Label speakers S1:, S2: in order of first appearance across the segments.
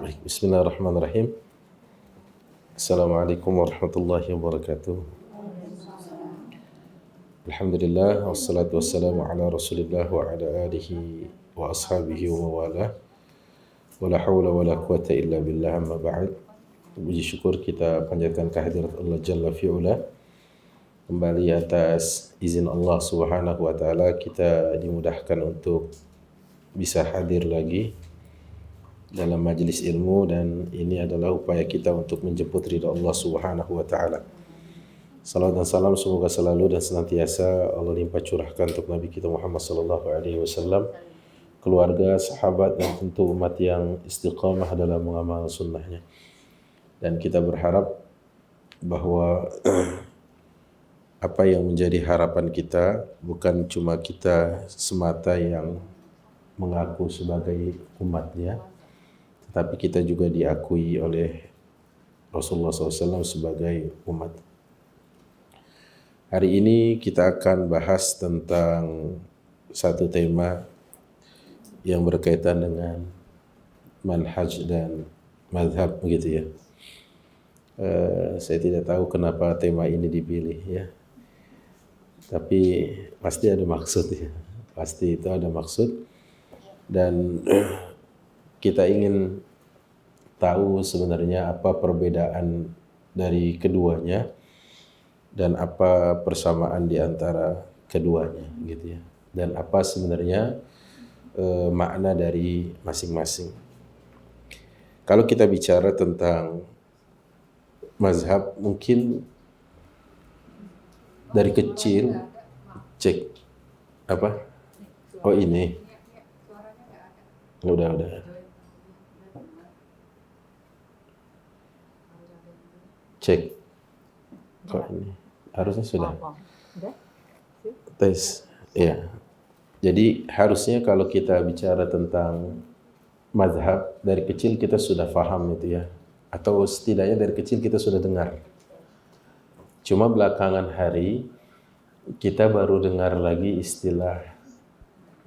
S1: Bismillahirrahmanirrahim. Assalamualaikum warahmatullahi wabarakatuh. Alhamdulillah, wassalatu wassalamu ala rasulillah wa ala alihi wa ashabihi wa mawala. Wala hawla wala quwata illa billah, amma ba'd. Puji syukur kita panjatkan kehadirat Allah Jalla fi'ula. Kembali atas izin Allah Subhanahu wa ta'ala kita dimudahkan untuk bisa hadir lagi dalam majelis ilmu, dan ini adalah upaya kita untuk menjemput ridha Allah Subhanahu wa ta'ala. Salam dan salam semoga selalu dan senantiasa Allah limpah curahkan untuk Nabi kita Muhammad sallallahu alaihi wasallam, keluarga, sahabat, dan tentu umat yang istiqamah dalam mengamal sunnahnya. Dan kita berharap bahwa apa yang menjadi harapan kita bukan cuma kita semata yang mengaku sebagai umatnya, tetapi kita juga diakui oleh Rasulullah SAW sebagai umat. Hari ini kita akan bahas tentang satu tema yang berkaitan dengan manhaj dan mazhab, begitu ya. Saya tidak tahu kenapa tema ini dipilih ya, tapi pasti ada maksud ya, pasti itu ada maksud, dan kita ingin tahu sebenarnya apa perbedaan dari keduanya dan apa persamaan di antara keduanya, gitu ya. Dan apa sebenarnya makna dari masing-masing. Kalau kita bicara tentang mazhab, mungkin dari kecil cek apa? Oh ini. Udah. Cek. Kok ini? Harusnya sudah. Tes. Ya. Jadi harusnya kalau kita bicara tentang mazhab, dari kecil kita sudah paham itu ya. Atau setidaknya dari kecil kita sudah dengar. Cuma belakangan hari kita baru dengar lagi istilah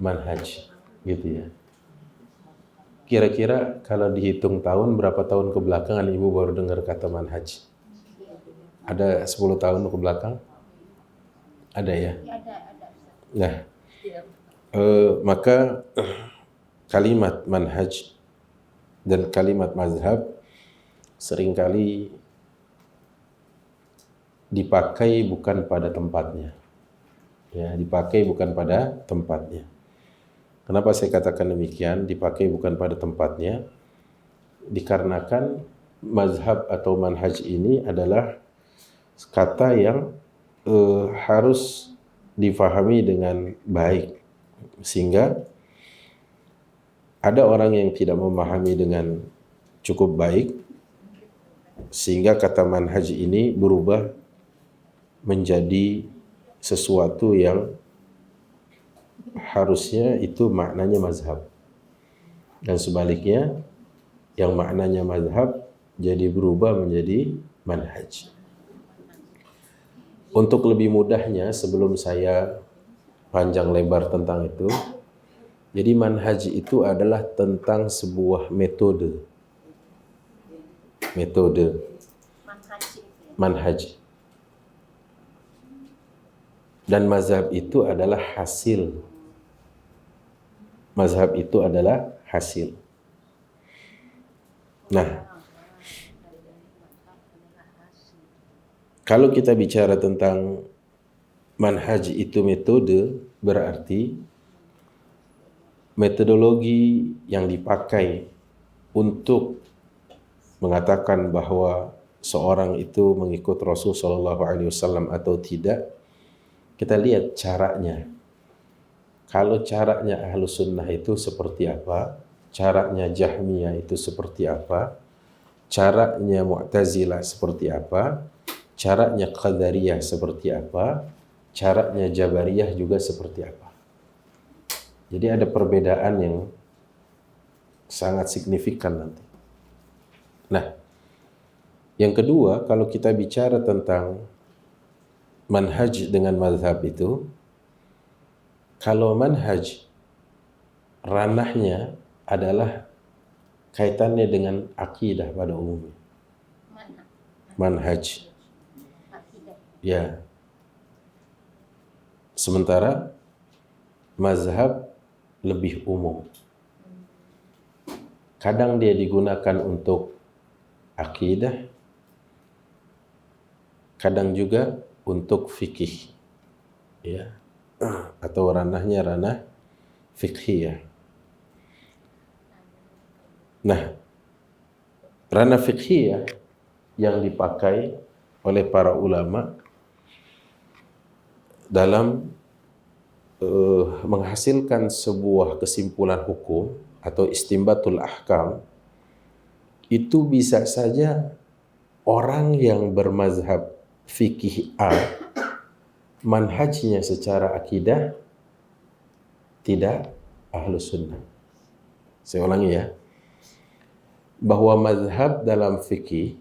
S1: manhaj, gitu ya. Kira-kira kalau dihitung tahun, berapa tahun ke belakangan ibu baru dengar kata manhaj? Ada 10 tahun ke belakang? Ada ya? Nah, maka kalimat manhaj dan kalimat mazhab seringkali dipakai bukan pada tempatnya. Ya, dipakai bukan pada tempatnya. Kenapa saya katakan demikian, dipakai bukan pada tempatnya? Dikarenakan mazhab atau manhaj ini adalah kata yang harus difahami dengan baik, sehingga ada orang yang tidak memahami dengan cukup baik, sehingga kata manhaj ini berubah menjadi sesuatu yang harusnya itu maknanya mazhab, dan sebaliknya yang maknanya mazhab jadi berubah menjadi manhaj. Untuk lebih mudahnya, sebelum saya panjang lebar tentang itu, jadi manhaj itu adalah tentang sebuah metode. Manhaj. Dan mazhab itu adalah hasil. Mazhab itu adalah hasil. Nah, kalau kita bicara tentang manhaj itu metode, berarti metodologi yang dipakai untuk mengatakan bahwa seorang itu mengikut Rasul Shallallahu Alaihi Wasallam atau tidak, kita lihat caranya. Kalau caranya Ahlus Sunnah itu seperti apa, caranya Jahmiyah itu seperti apa, caranya Mu'tazilah seperti apa, caranya Qadariyah seperti apa, caranya Jabariyah juga seperti apa. Jadi ada perbedaan yang sangat signifikan nanti. Nah, yang kedua, kalau kita bicara tentang manhaj dengan mazhab itu, kalau manhaj ranahnya adalah kaitannya dengan akidah pada umumnya. Manhaj. Ya. Sementara mazhab lebih umum. Kadang dia digunakan untuk akidah, kadang juga untuk fikih, ya, atau ranahnya ranah fikhiyah. Nah, ranah fikhiyah yang dipakai oleh para ulama dalam menghasilkan sebuah kesimpulan hukum atau istimbatul ahkam, itu bisa saja orang yang bermazhab fikih A, manhajnya secara akidah tidak ahlus sunnah. Saya ulangi ya, bahwa mazhab dalam fikih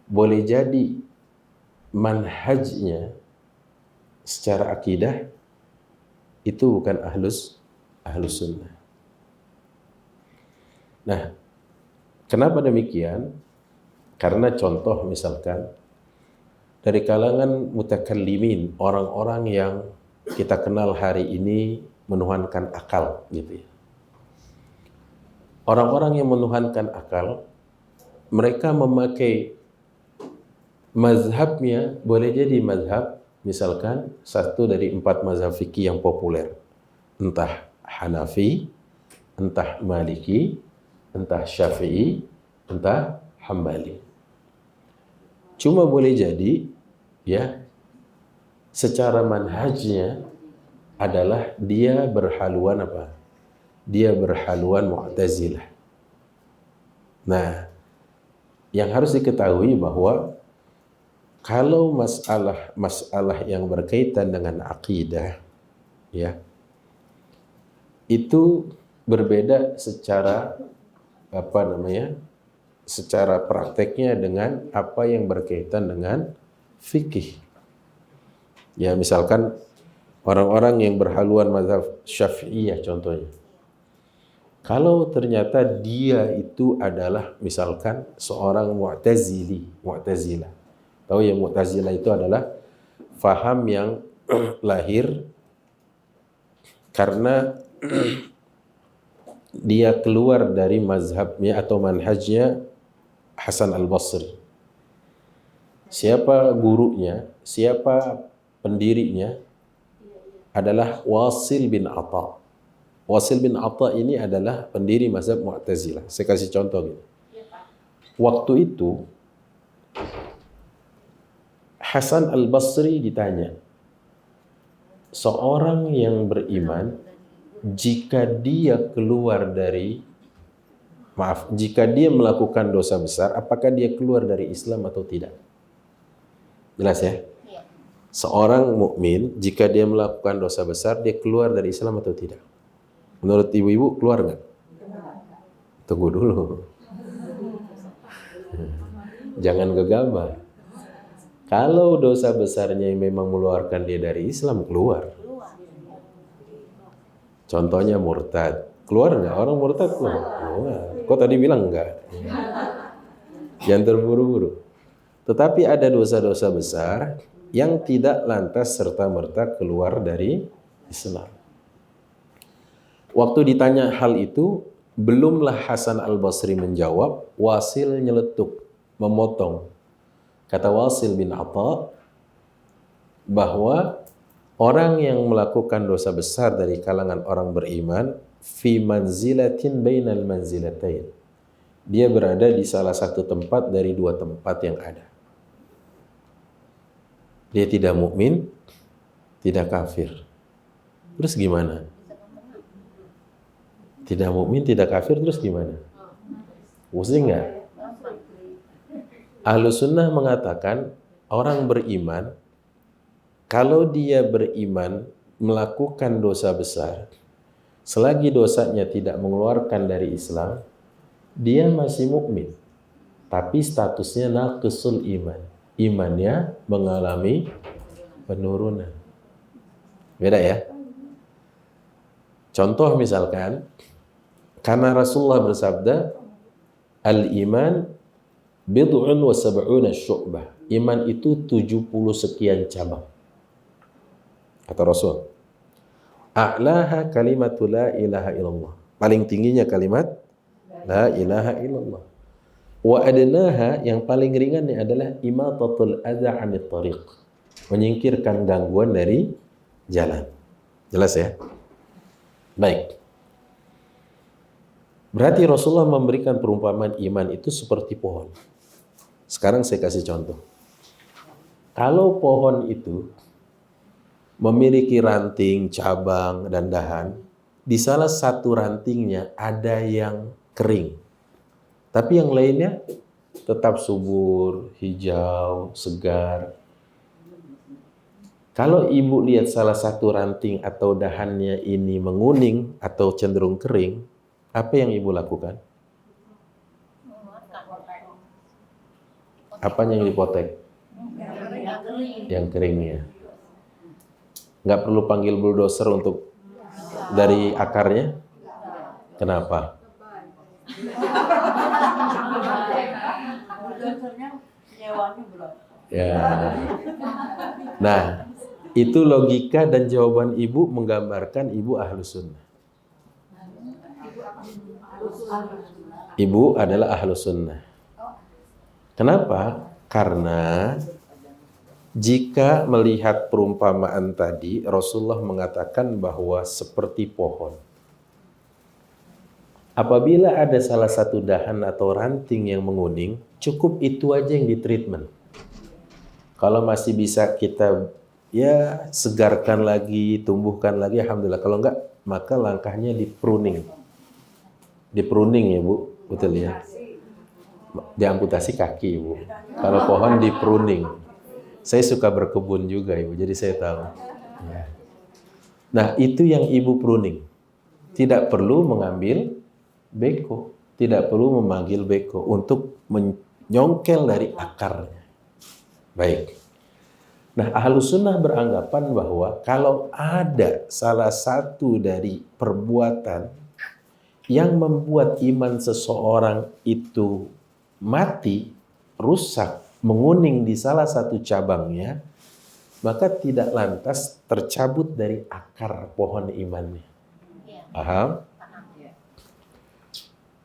S1: boleh jadi manhajnya secara akidah itu bukan ahlus sunnah. Nah, kenapa demikian? Karena contoh misalkan dari kalangan mutakallimin, orang-orang yang kita kenal hari ini menuhankan akal, gitu ya. Orang-orang yang menuhankan akal, mereka memakai mazhabnya, boleh jadi mazhab misalkan satu dari 4 mazhab fikih yang populer, entah Hanafi, entah Maliki, entah Syafi'i, entah Hambali. Cuma boleh jadi ya secara manhajnya adalah dia berhaluan apa? Dia berhaluan Mu'tazilah. Nah, yang harus diketahui bahwa kalau masalah yang berkaitan dengan akidah, ya, itu berbeda secara secara prakteknya dengan apa yang berkaitan dengan fikih. Ya, misalkan orang-orang yang berhaluan mazhab Syafi'iyah contohnya. Kalau ternyata dia itu adalah misalkan seorang Mu'tazilah. Tahu ya, Mu'tazilah itu adalah faham yang lahir karena dia keluar dari mazhabnya atau manhajnya Hasan al-Basri. Siapa gurunya, siapa pendirinya? Adalah Wasil bin Atha. Wasil bin Atha ini adalah pendiri mazhab Mu'tazilah. Saya kasih contoh gitu. Waktu itu Hasan al-Basri ditanya, seorang yang beriman jika dia melakukan dosa besar, apakah dia keluar dari Islam atau tidak? Jelas ya? Seorang mukmin jika dia melakukan dosa besar, dia keluar dari Islam atau tidak? Menurut ibu-ibu keluar nggak? Tunggu dulu. Jangan gegabah. Kalau dosa besarnya yang memang mengeluarkan dia dari Islam, keluar. Contohnya murtad. Keluar nggak? Orang murtad keluar. Kok tadi bilang enggak? Jangan terburu-buru. Tetapi ada dosa-dosa besar yang tidak lantas serta-merta keluar dari Islam. Waktu ditanya hal itu, belumlah Hasan al-Basri menjawab, Wasil nyeletuk, memotong. Kata Wasil bin Atha bahwa orang yang melakukan dosa besar dari kalangan orang beriman fi manzilatin bainal manzilatain. Dia berada di salah satu tempat dari 2 tempat yang ada. Dia tidak mukmin, tidak kafir. Terus gimana? Tidak mukmin, tidak kafir, terus gimana? Pusing nggak? Ahlus sunnah mengatakan orang beriman, kalau dia beriman melakukan dosa besar, selagi dosanya tidak mengeluarkan dari Islam, dia masih mukmin, tapi statusnya naqisul iman. Imannya mengalami penurunan. Beda ya? Contoh misalkan, Karena Rasulullah bersabda, al-iman bid'un wa sab'una syu'bah. Iman itu 70 sekian cabang. Kata Rasul. A'laha kalimatu la ilaha illallah. Paling tingginya kalimat la ilaha illallah. Wa adnaha, yang paling ringannya adalah imatatul adza 'anit tariq. Menyingkirkan gangguan dari jalan. Jelas ya? Baik. Berarti Rasulullah memberikan perumpamaan iman itu seperti pohon. Sekarang saya kasih contoh. Kalau pohon itu memiliki ranting, cabang, dan dahan, di salah satu rantingnya ada yang kering. Tapi yang lainnya tetap subur, hijau, segar. Kalau ibu lihat salah satu ranting atau dahannya ini menguning atau cenderung kering, apa yang ibu lakukan? Apanya yang dipotek? Yang keringnya. Nggak perlu panggil bulldozer untuk dari akarnya? Kenapa? Ya. Nah, itu logika dan jawaban ibu menggambarkan ibu ahlus sunnah. Ibu adalah ahlus sunnah. Kenapa? Karena jika melihat perumpamaan tadi, Rasulullah mengatakan bahwa seperti pohon. Apabila ada salah satu dahan atau ranting yang menguning, cukup itu aja yang ditreatment. Kalau masih bisa kita segarkan lagi, tumbuhkan lagi, alhamdulillah. Kalau enggak, maka langkahnya di pruning. Di pruning ya Bu, betul ya? Diamputasi kaki Ibu. Kalau pohon di pruning. Saya suka berkebun juga Ibu, jadi saya tahu. Ya. Nah, itu yang Ibu pruning. Tidak perlu mengambil beko, tidak perlu memanggil beko untuk menyongkel dari akarnya. Baik. Nah, Ahlus Sunnah beranggapan bahwa kalau ada salah satu dari perbuatan yang membuat iman seseorang itu mati, rusak, menguning di salah satu cabangnya, maka tidak lantas tercabut dari akar pohon imannya. Paham?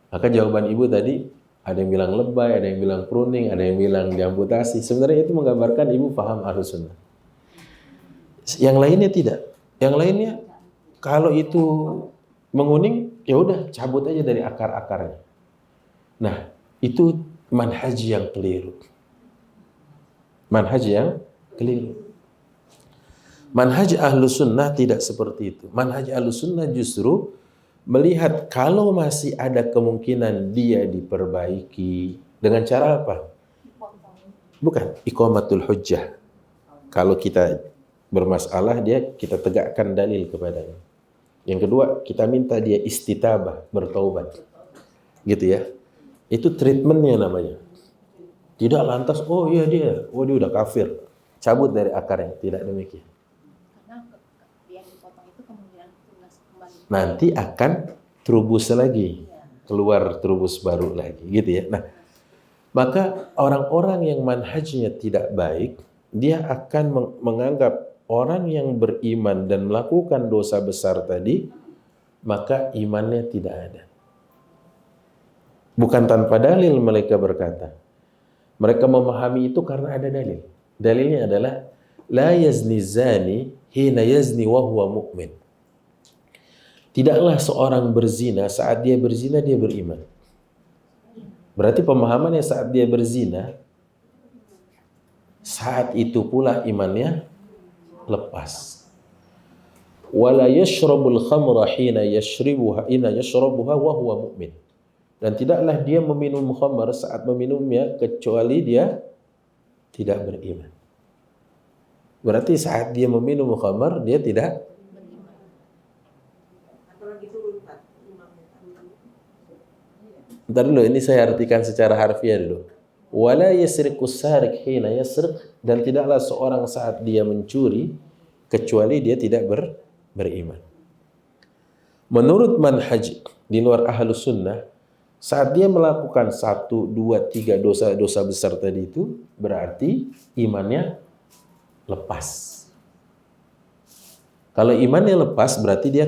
S1: Maka jawaban ibu tadi, ada yang bilang lebay, ada yang bilang pruning, ada yang bilang diamputasi. Sebenarnya itu menggambarkan ibu paham Ahlus Sunnah. Yang lainnya tidak. Yang lainnya, kalau itu menguning, ya udah cabut aja dari akar-akarnya. Nah, itu manhaj yang keliru. Manhaj yang keliru. Manhaj Ahlus Sunnah tidak seperti itu. Manhaj Ahlus Sunnah justru melihat kalau masih ada kemungkinan dia diperbaiki dengan cara apa? Bukan, iqamatul hujjah. Kalau kita bermasalah, kita tegakkan dalil kepadanya. Yang kedua, kita minta dia istitabah, bertaubat. Gitu ya. Itu treatmentnya namanya. Tidak lantas, dia udah kafir. Cabut dari akarnya. Tidak demikian. Nanti akan terubus lagi. Keluar terubus baru lagi. Gitu ya. Nah, maka orang-orang yang manhajnya tidak baik, dia akan menganggap orang yang beriman dan melakukan dosa besar tadi, maka imannya tidak ada. Bukan tanpa dalil mereka berkata. Mereka memahami itu karena ada dalil. Dalilnya adalah la yazni zani hina yazni wa huwa mu'min. Tidaklah seorang berzina saat dia berzina dia beriman. Berarti pemahamannya saat dia berzina, saat itu pula imannya lepas. Wala yashrabul khamra hina yashrabuha wa huwa mu'min. Dan tidaklah dia meminum khamar saat meminumnya kecuali dia tidak beriman. Berarti saat dia meminum khamar dia tidak Bentar dulu, ini saya artikan secara harfiah dulu. Wala yasriqus sariq hina yasriq, dan tidaklah seorang saat dia mencuri kecuali dia tidak beriman. Menurut manhaj di luar ahlus sunnah, saat dia melakukan 1, 2, 3 dosa-dosa besar tadi itu, berarti imannya lepas. Kalau imannya lepas, berarti dia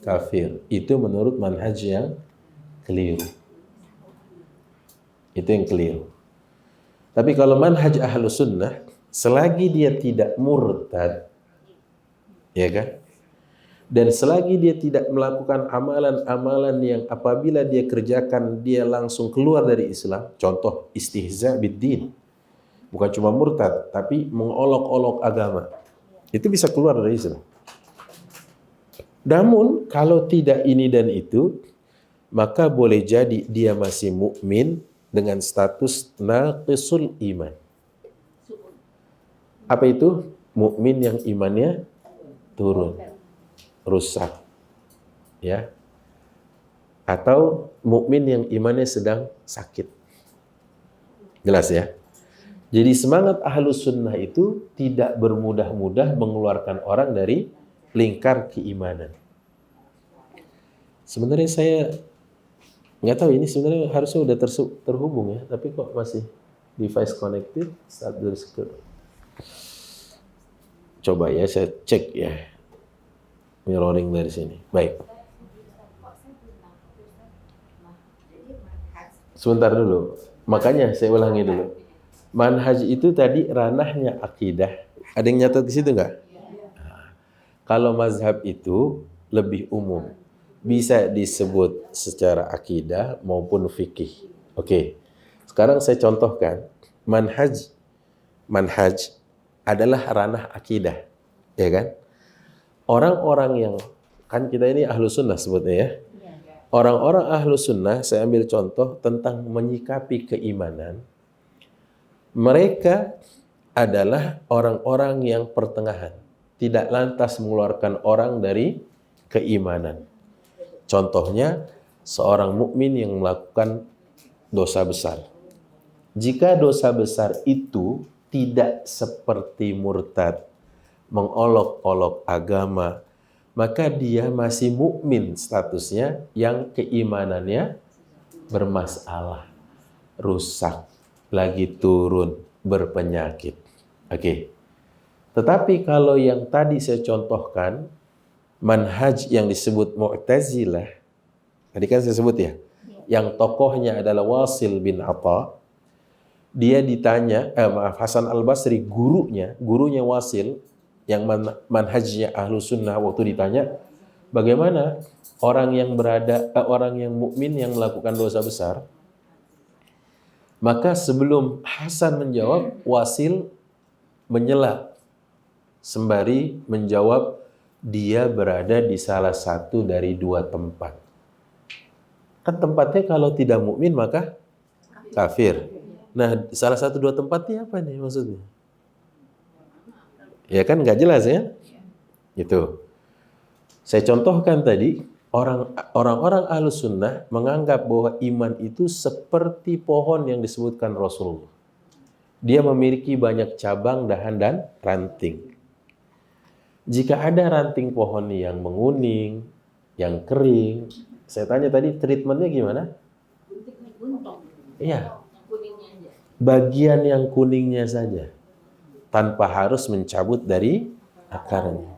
S1: kafir. Itu menurut manhaj yang keliru. Itu yang keliru. Tapi kalau manhaj ahlus sunnah, selagi dia tidak murtad, ya kan? Dan selagi dia tidak melakukan amalan-amalan yang apabila dia kerjakan, dia langsung keluar dari Islam. Contoh, istihza biddin. Bukan cuma murtad, tapi mengolok-olok agama. Itu bisa keluar dari Islam. Namun, kalau tidak ini dan itu, maka boleh jadi dia masih mukmin dengan status naqisul iman. Apa itu? Mukmin yang imannya turun, rusak, ya, atau mukmin yang imannya sedang sakit. Jelas ya. Jadi semangat ahlus sunnah itu tidak bermudah-mudah mengeluarkan orang dari lingkar keimanan. Sebenarnya saya nggak tahu ini sebenarnya harusnya udah terhubung ya, tapi kok masih device connected. Coba ya saya cek ya mirroring dari sini. Baik. Sebentar dulu. Makanya saya ulangi dulu. Manhaj itu tadi ranahnya akidah. Ada yang nyatat di situ nggak? Nah, kalau mazhab itu lebih umum. Bisa disebut secara akidah maupun fikih. Oke. Sekarang saya contohkan. Manhaj adalah ranah akidah. Ya kan? Orang-orang yang, kan kita ini ahlus sunnah sebutnya ya. Orang-orang ahlus sunnah, saya ambil contoh tentang menyikapi keimanan. Mereka adalah orang-orang yang pertengahan. Tidak lantas mengeluarkan orang dari keimanan. Contohnya, seorang mukmin yang melakukan dosa besar. Jika dosa besar itu tidak seperti murtad, mengolok-olok agama, maka dia masih mukmin statusnya yang keimanannya bermasalah, rusak, lagi turun, berpenyakit. Oke. Tetapi kalau yang tadi saya contohkan, manhaj yang disebut Mu'tazilah, tadi kan saya sebut ya, yang tokohnya adalah Wasil bin Atha, dia ditanya, Hasan al-Basri, gurunya Wasil, yang manhajnya ahlu sunnah, waktu ditanya, bagaimana orang yang mukmin yang melakukan dosa besar? Maka sebelum Hasan menjawab, Wasil menyela sembari menjawab, dia berada di salah satu dari dua tempat. Kan tempatnya kalau tidak mukmin maka kafir. Nah, salah satu dua tempatnya apa nih maksudnya? Ya kan nggak jelas ya? Itu. Saya contohkan tadi, orang-orang ahlus sunnah menganggap bahwa iman itu seperti pohon yang disebutkan Rasulullah. Dia memiliki banyak cabang, dahan, dan ranting. Jika ada ranting pohon yang menguning, yang kering, saya tanya tadi treatmentnya gimana? Iya. Bagian yang kuningnya saja, tanpa harus mencabut dari akarnya.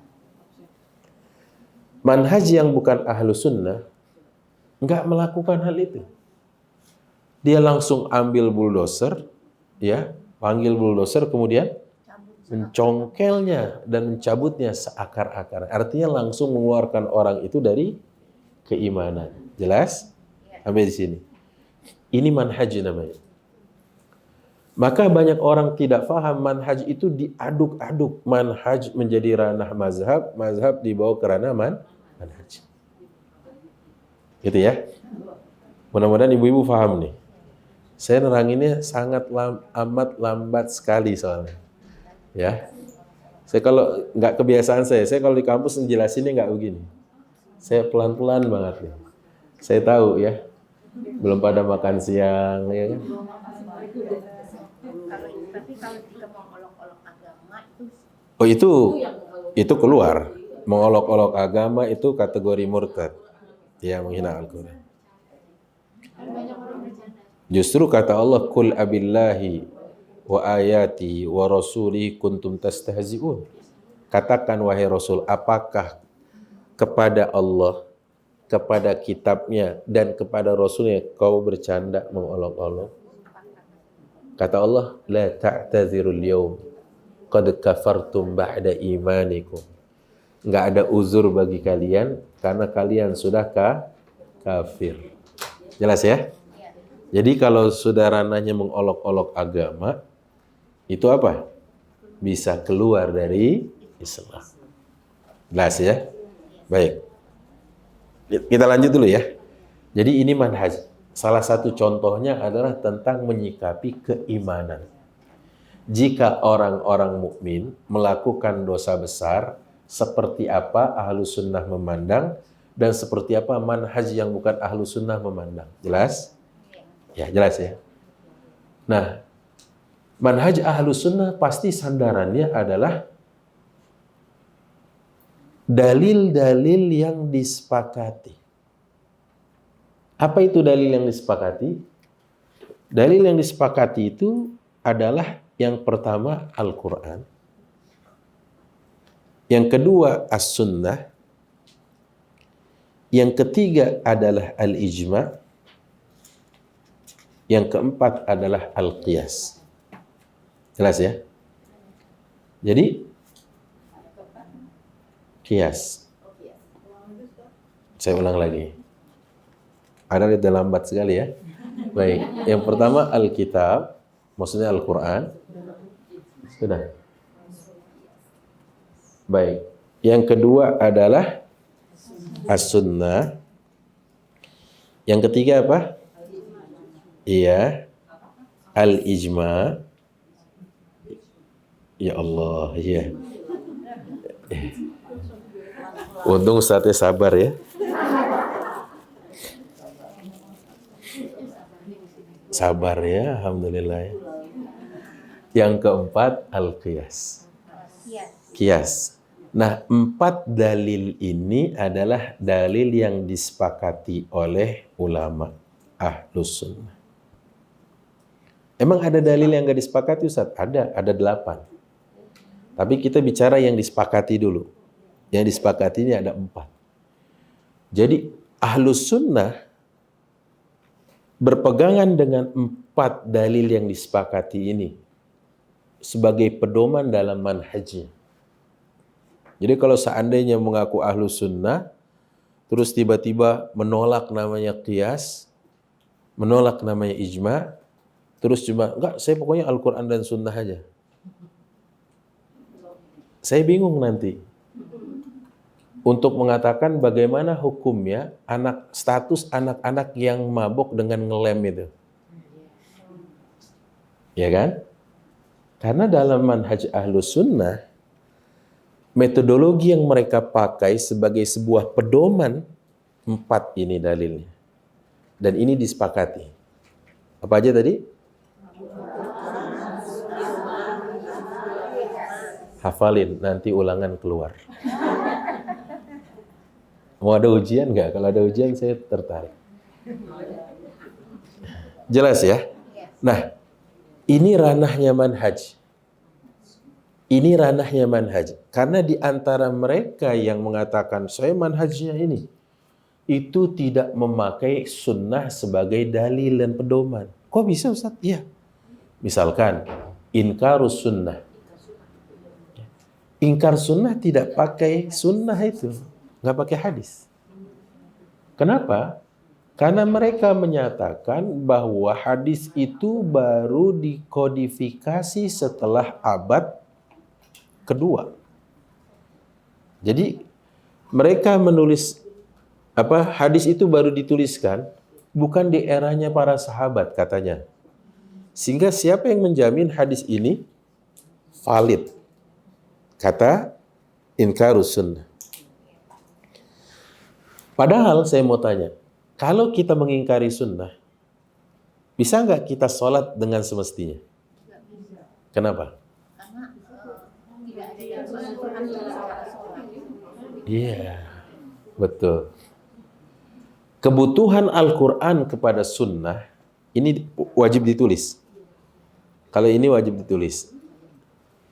S1: Manhaj yang bukan ahlu sunnah nggak melakukan hal itu. Dia langsung ambil bulldozer, ya, panggil bulldozer, kemudian mencongkelnya dan mencabutnya seakar-akar. Artinya langsung mengeluarkan orang itu dari keimanan. Jelas? Sampai di sini. Ini manhaj namanya. Maka banyak orang tidak paham manhaj itu diaduk-aduk. Manhaj menjadi ranah mazhab, mazhab dibawa ke ranah manhaj. Gitu ya. Mudah-mudahan ibu-ibu paham nih. Saya neranginnya sangat amat lambat sekali soalnya. Ya, saya kalau nggak kebiasaan saya kalau di kampus ngejelasinnya nggak begini. Saya pelan-pelan banget nih. Saya tahu ya, belum pada makan siang, ya kan?
S2: Tapi kalau kita mengolok-olok agama
S1: itu keluar. Mengolok-olok agama itu kategori murtad. Ya, menghina Al-Quran. Justru kata Allah, Qul abillahi wa ayati wa rasulihi kuntum tastahzi'un. Katakan wahai Rasul, apakah kepada Allah, kepada kitabnya, dan kepada Rasulnya kau bercanda mengolok-olok? Kata Allah, la ta'tazirul yawm qad kafartum ba'da imanikum. Enggak ada uzur bagi kalian karena kalian sudah kafir. Jelas ya? Jadi kalau sudah ranahnya mengolok-olok agama, itu apa? Bisa keluar dari Islam. Jelas ya? Baik. Kita lanjut dulu ya. Jadi ini manhaj. Salah satu contohnya adalah tentang menyikapi keimanan. Jika orang-orang mukmin melakukan dosa besar, seperti apa ahlu sunnah memandang, dan seperti apa manhaj yang bukan ahlu sunnah memandang. Jelas? Ya, jelas ya. Nah, manhaj ahlu sunnah pasti sandarannya adalah dalil-dalil yang disepakati. Apa itu dalil yang disepakati? Dalil yang disepakati itu adalah yang pertama Al-Quran, yang kedua As-Sunnah, yang ketiga adalah Al-Ijma', yang keempat adalah Al-Qiyas. Jelas ya? Jadi Qiyas. Saya ulang lagi. Ada di lambat sekali ya. Baik, yang pertama Alkitab, maksudnya Al-Quran. Sudah. Baik. Yang kedua adalah As-Sunnah. Yang ketiga apa? Iya. Al-Ijma'. Ya Allah, iya. Untung Ustaznya sabar ya. Sabar ya, alhamdulillah ya. Yang keempat Al-Qiyas. Qiyas. Nah, 4 dalil ini adalah dalil yang disepakati oleh ulama Ahlus Sunnah. Emang ada dalil yang nggak disepakati Ustaz? Ada 8. Tapi kita bicara yang disepakati dulu. Yang disepakati ini ada 4. Jadi Ahlus Sunnah berpegangan dengan 4 dalil yang disepakati ini sebagai pedoman dalam manhajnya. Jadi kalau seandainya mengaku Ahlus Sunnah, terus tiba-tiba menolak namanya Qiyas, menolak namanya Ijma', terus cuma, enggak, saya pokoknya Al-Quran dan Sunnah aja. Saya bingung nanti untuk mengatakan bagaimana hukumnya status anak-anak yang mabuk dengan ngelem itu. Ya kan? Karena dalam manhaj Ahlus Sunnah, metodologi yang mereka pakai sebagai sebuah pedoman 4 ini dalilnya. Dan ini disepakati. Apa aja tadi? Hafalin, nanti ulangan keluar. Mau ada ujian nggak? Kalau ada ujian saya tertarik. Jelas ya? Nah, ini ranahnya manhaj. Ini ranahnya manhaj. Karena di antara mereka yang mengatakan, saya manhajnya ini, itu tidak memakai sunnah sebagai dalil dan pedoman. Kok bisa Ustaz? Iya. Misalkan, inkarus sunnah. Ingkar sunnah tidak pakai sunnah itu. Nggak pakai hadis. Kenapa? Karena mereka menyatakan bahwa hadis itu baru dikodifikasi setelah abad kedua. Jadi mereka menulis hadis itu baru dituliskan bukan di eranya para sahabat katanya. Sehingga siapa yang menjamin hadis ini valid? Kata inkarus sunnah. Padahal saya mau tanya, kalau kita mengingkari sunnah, bisa nggak kita sholat dengan semestinya? Kenapa?
S2: Karena tidak ada yang Al-Quran sholat.
S1: Iya, betul. kebutuhan Al-Quran kepada sunnah, ini wajib ditulis. Kalau ini wajib ditulis.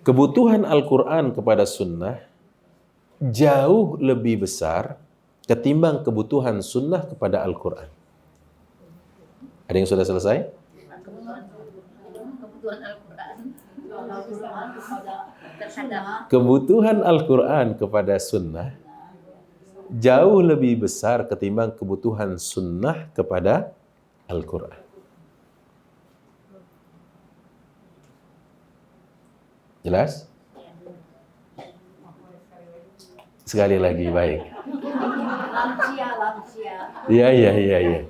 S1: Kebutuhan Al-Quran kepada sunnah jauh lebih besar ketimbang kebutuhan sunnah kepada Al-Quran. Ada yang sudah selesai?
S2: Kebutuhan Al-Quran terhadap
S1: Kebutuhan Al-Quran kepada sunnah jauh lebih besar ketimbang kebutuhan sunnah kepada Al-Quran. Jelas? Sekali lagi, baik. Iya.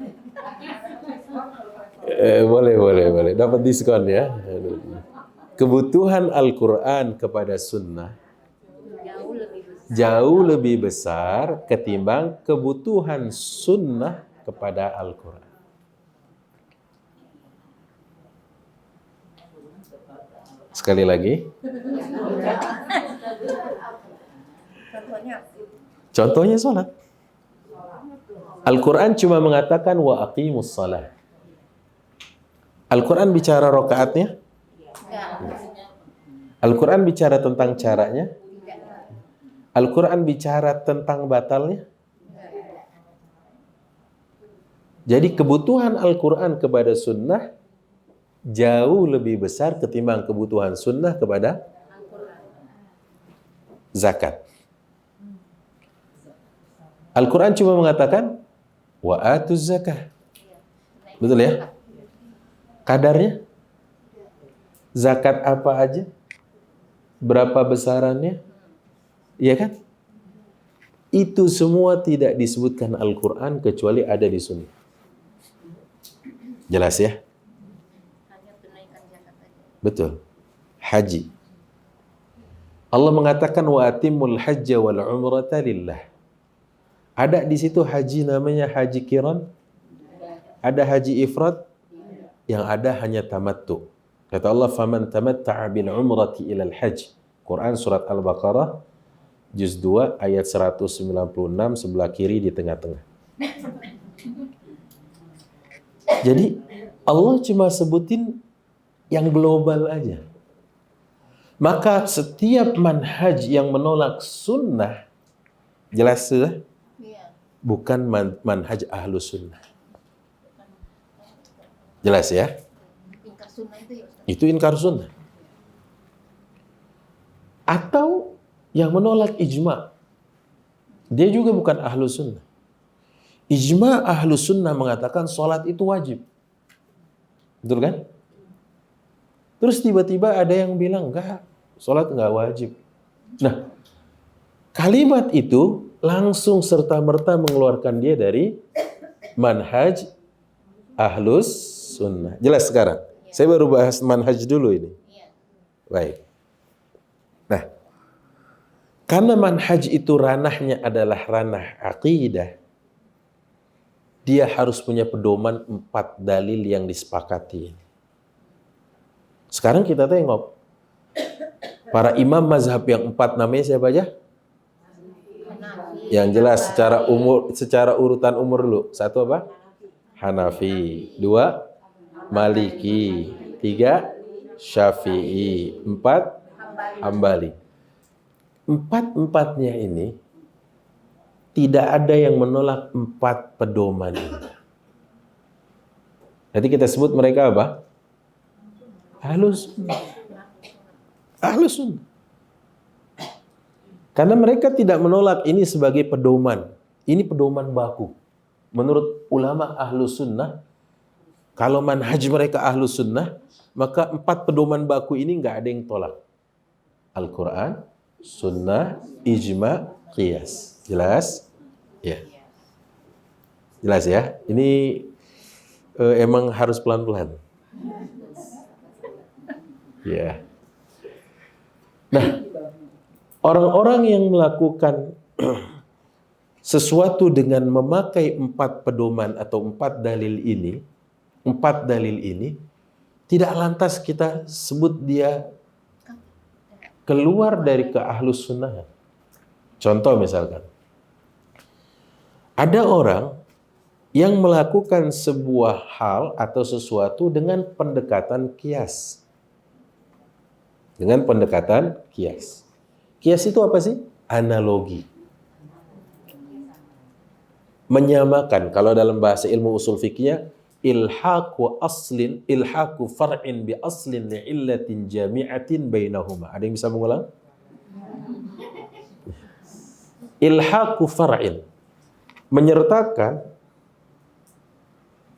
S1: Boleh. Dapat diskon ya. Kebutuhan Al-Quran kepada sunnah jauh lebih besar ketimbang kebutuhan sunnah kepada Al-Quran. Sekali lagi. Contohnya sholat. Al-Quran cuma mengatakan wa aqimus shalah. Al-Quran bicara rakaatnya? Al-Quran bicara tentang caranya? Al-Quran bicara tentang batalnya? Jadi kebutuhan Al-Quran kepada sunnah jauh lebih besar ketimbang kebutuhan sunnah kepada zakat. Al-Quran cuma mengatakan wa atuz zakah. Betul ya? Kadarnya? Zakat apa aja? Berapa besarannya? Iya kan? Itu semua tidak disebutkan Al-Quran kecuali ada di sunnah. Jelas ya? Betul. Haji. Allah mengatakan wa atimul hajja wal umrata lillah. Ada di situ haji namanya haji qiran? Ada haji ifrad? Yang ada hanya tamattu. Kata Allah, faman tamatta'a bil umrati ilal hajj. Quran surat Al-Baqarah juz 2 ayat 196 sebelah kiri di tengah-tengah. Jadi Allah cuma sebutin yang global aja. Maka setiap manhaj yang menolak sunnah, jelas sudah? Bukan manhaj ahlus sunnah. Jelas ya? Itu inkar sunnah. Atau yang menolak ijma. Dia juga bukan ahlus sunnah. Ijma ahlus sunnah mengatakan sholat itu wajib. Betul kan? Terus tiba-tiba ada yang bilang, enggak, sholat enggak wajib. Nah, kalimat itu langsung serta-merta mengeluarkan dia dari manhaj ahlus sunnah. Jelas sekarang? Saya baru bahas manhaj dulu ini. Baik. Nah, karena manhaj itu ranahnya adalah ranah aqidah, dia harus punya pedoman 4 dalil yang disepakati. Sekarang kita tengok para imam mazhab yang 4 namanya siapa aja? Yang jelas secara urutan umur dulu. 1 apa? Hanafi. 2 Maliki. 3 Syafi'i. 4 Hambali. 4-4-nya ini tidak ada yang menolak 4 pedoman ini. Jadi kita sebut mereka apa? Ahlus sunnah. Ahlus sunnah. Karena mereka tidak menolak ini sebagai pedoman. Ini pedoman baku. Menurut ulama ahlus sunnah, kalau manhaj mereka ahlus sunnah, maka 4 pedoman baku ini nggak ada yang tolak. Al-Quran, sunnah, ijma, qiyas. Jelas? Ya. Jelas ya? Ini emang harus pelan-pelan. Ya. Nah, orang-orang yang melakukan sesuatu dengan memakai 4 pedoman atau 4 dalil ini, tidak lantas kita sebut dia keluar dari keahlus sunnah. Contoh misalkan, ada orang yang melakukan sebuah hal atau sesuatu dengan pendekatan kias. Dengan pendekatan kias. Kias itu apa sih? Analogi. Menyamakan. Kalau dalam bahasa ilmu usul fikihnya, ilhaqu far'in bi aslin li'illatin jami'atin bainahuma. Ada yang bisa mengulang? Ilhaqu far'in. Menyertakan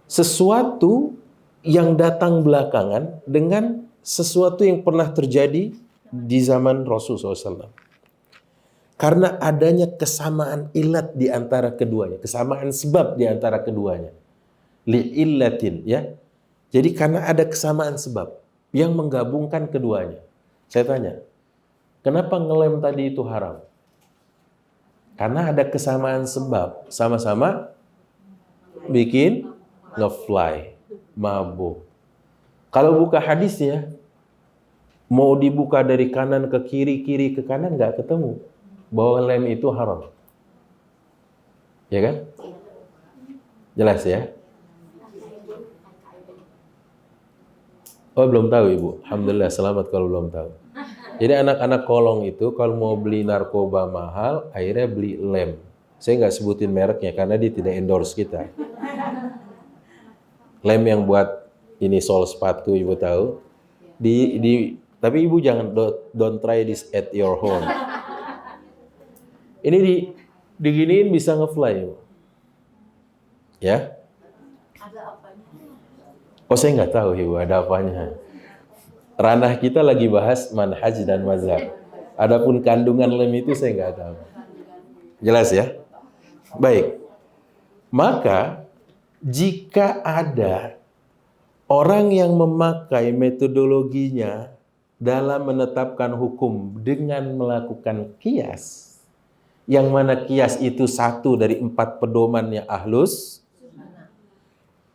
S1: sesuatu yang datang belakangan dengan sesuatu yang pernah terjadi di zaman Rasulullah SAW. Karena adanya kesamaan ilat di antara keduanya, kesamaan sebab di antara keduanya. Li'illatin, ya. Jadi karena ada kesamaan sebab yang menggabungkan keduanya. Saya tanya, kenapa ngelem tadi itu haram? Karena ada kesamaan sebab, sama-sama bikin ngefly, mabuk. Kalau buka hadisnya, mau dibuka dari kanan ke kiri, kiri ke kanan, nggak ketemu bahwa lem itu haram. Ya kan? Jelas ya? Oh, belum tahu Ibu. Alhamdulillah, selamat kalau belum tahu. Jadi anak-anak kolong itu kalau mau beli narkoba mahal, akhirnya beli lem. Saya nggak sebutin mereknya karena dia tidak endorse kita. Lem yang buat ini sol sepatu, Ibu tahu. Tapi Ibu jangan don't try this at your home. Ini diginiin bisa ngefly, Ibu. Ya? Oh, saya nggak tahu Ibu ada apanya. Ranah kita lagi bahas manhaj dan mazhab. Adapun kandungan lem itu saya nggak tahu. Jelas ya? Baik. Maka jika ada orang yang memakai metodologinya dalam menetapkan hukum dengan melakukan kias, yang mana kias itu satu dari 4 pedomannya ahlus,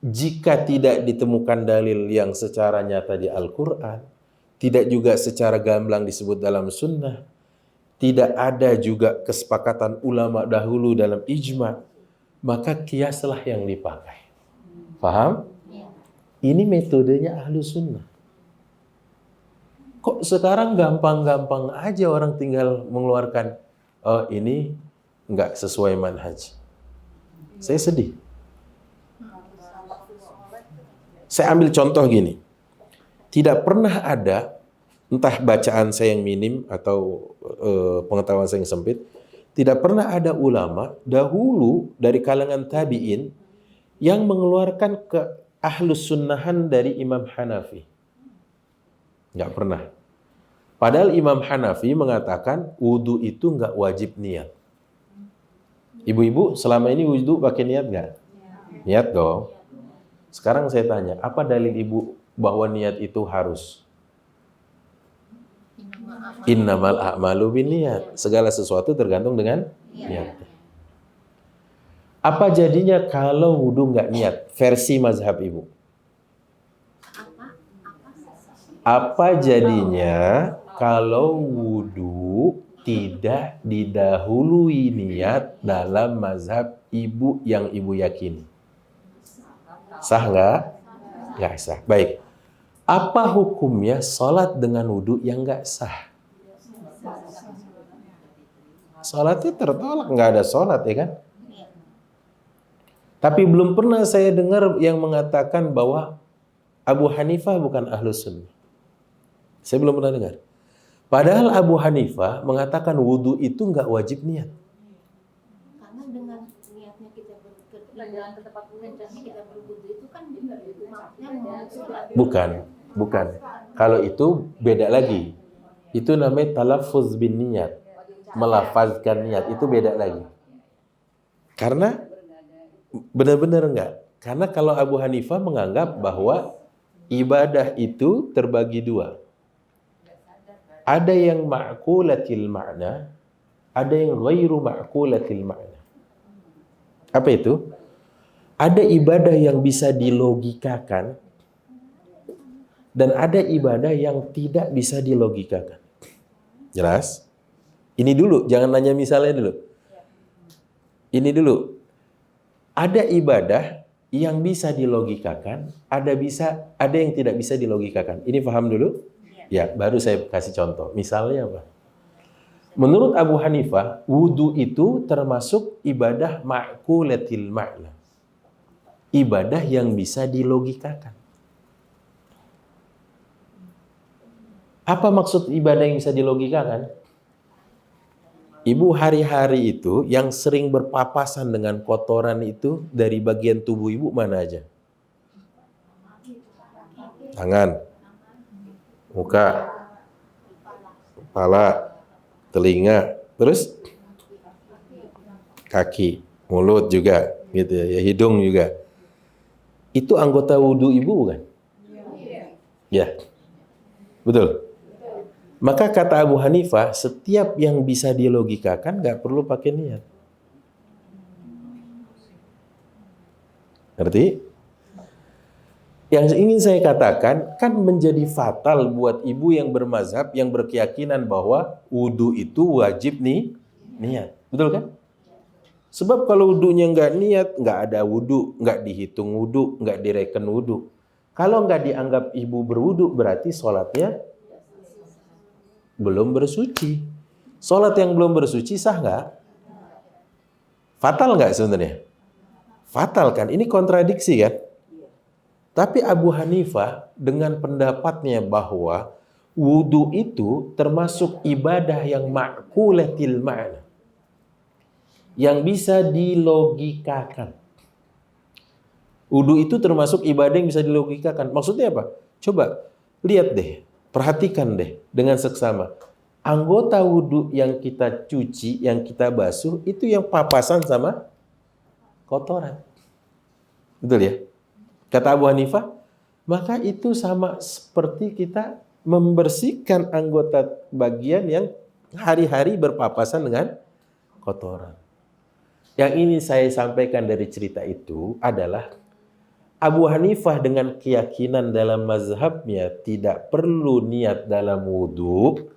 S1: jika tidak ditemukan dalil yang secara nyata di Al-Quran, tidak juga secara gamblang disebut dalam sunnah, tidak ada juga kesepakatan ulama dahulu dalam ijma, maka kiaslah yang dipakai. Paham? Ini metodenya ahlu sunnah. Kok sekarang gampang-gampang aja orang tinggal mengeluarkan, oh ini nggak sesuai manhaj. Saya sedih. Saya ambil contoh gini. Tidak pernah ada, entah bacaan saya yang minim atau pengetahuan saya yang sempit, tidak pernah ada ulama dahulu dari kalangan tabi'in yang mengeluarkan ke ahlus sunnahan dari Imam Hanafi. Nggak pernah. Padahal Imam Hanafi mengatakan wudu itu nggak wajib niat. Ibu-ibu selama ini wudu pakai niat nggak? Niat dong. Sekarang saya tanya, apa dalil ibu bahwa niat itu harus? Innamal a'malu binniyat. Segala sesuatu tergantung dengan niat. Apa jadinya kalau wudu nggak niat? Versi mazhab ibu. Apa jadinya kalau wudu tidak didahului niat dalam mazhab ibu yang ibu yakini? Sah nggak? Nggak sah. Baik. Apa hukumnya sholat dengan wudu yang nggak sah? Sholatnya tertolak, nggak ada sholat ya kan? Tapi belum pernah saya dengar yang mengatakan bahwa Abu Hanifah bukan ahlus sunnah. Saya belum pernah dengar. Padahal Abu Hanifah mengatakan wudu itu nggak wajib niat.
S2: Karena dengan niatnya kita berjalan ke tempat kita berwudu itu kan maksudnya
S1: Bukan. Kalau itu beda lagi. Itu namanya talaffuz bin niat. Melafazkan niat itu beda lagi. Karena benar-benar enggak. Karena kalau Abu Hanifah menganggap bahwa ibadah itu terbagi dua. Ada yang ma'qulatil ma'na, ada yang ghairu ma'qulatil ma'na. Apa itu? Ada ibadah yang bisa dilogikakan dan ada ibadah yang tidak bisa dilogikakan. Jelas? Ini dulu, jangan nanya misalnya dulu. Ini dulu. Ada ibadah yang bisa dilogikakan, ada yang tidak bisa dilogikakan. Ini paham dulu? Ya, baru saya kasih contoh. Misalnya apa? Menurut Abu Hanifah, wudu itu termasuk ibadah ma'qulatil ma'na. Ibadah yang bisa dilogikakan. Apa maksud ibadah yang bisa dilogikakan? Ibu hari-hari itu yang sering berpapasan dengan kotoran itu dari bagian tubuh ibu mana aja? Tangan, muka, kepala, telinga, terus kaki, mulut juga, gitu ya, hidung juga. Itu anggota wudhu ibu bukan? Ya, betul. Maka kata Abu Hanifah, setiap yang bisa dilogikakan nggak perlu pakai niat. Ngerti? Yang ingin saya katakan, kan menjadi fatal buat ibu yang bermazhab, yang berkeyakinan bahwa wudhu itu wajib niat. Betul kan? Sebab kalau wudhunya nggak niat, nggak ada wudhu, nggak dihitung wudhu, nggak direken wudhu. Kalau nggak dianggap ibu berwudhu, berarti sholatnya belum bersuci. Sholat yang belum bersuci sah nggak? Fatal nggak sebenarnya? Fatal kan? Ini kontradiksi kan? Tapi Abu Hanifah dengan pendapatnya bahwa wudu itu termasuk ibadah yang ma'qulatil ma'na, yang bisa dilogikakan. Wudu itu termasuk ibadah yang bisa dilogikakan. Maksudnya apa? Coba lihat deh, perhatikan deh dengan seksama. Anggota wudu yang kita cuci, yang kita basuh, itu yang papasan sama kotoran. Betul ya? Kata Abu Hanifah, maka itu sama seperti kita membersihkan anggota bagian yang hari-hari berpapasan dengan kotoran. Yang ini saya sampaikan dari cerita itu adalah Abu Hanifah dengan keyakinan dalam mazhabnya tidak perlu niat dalam wudhu.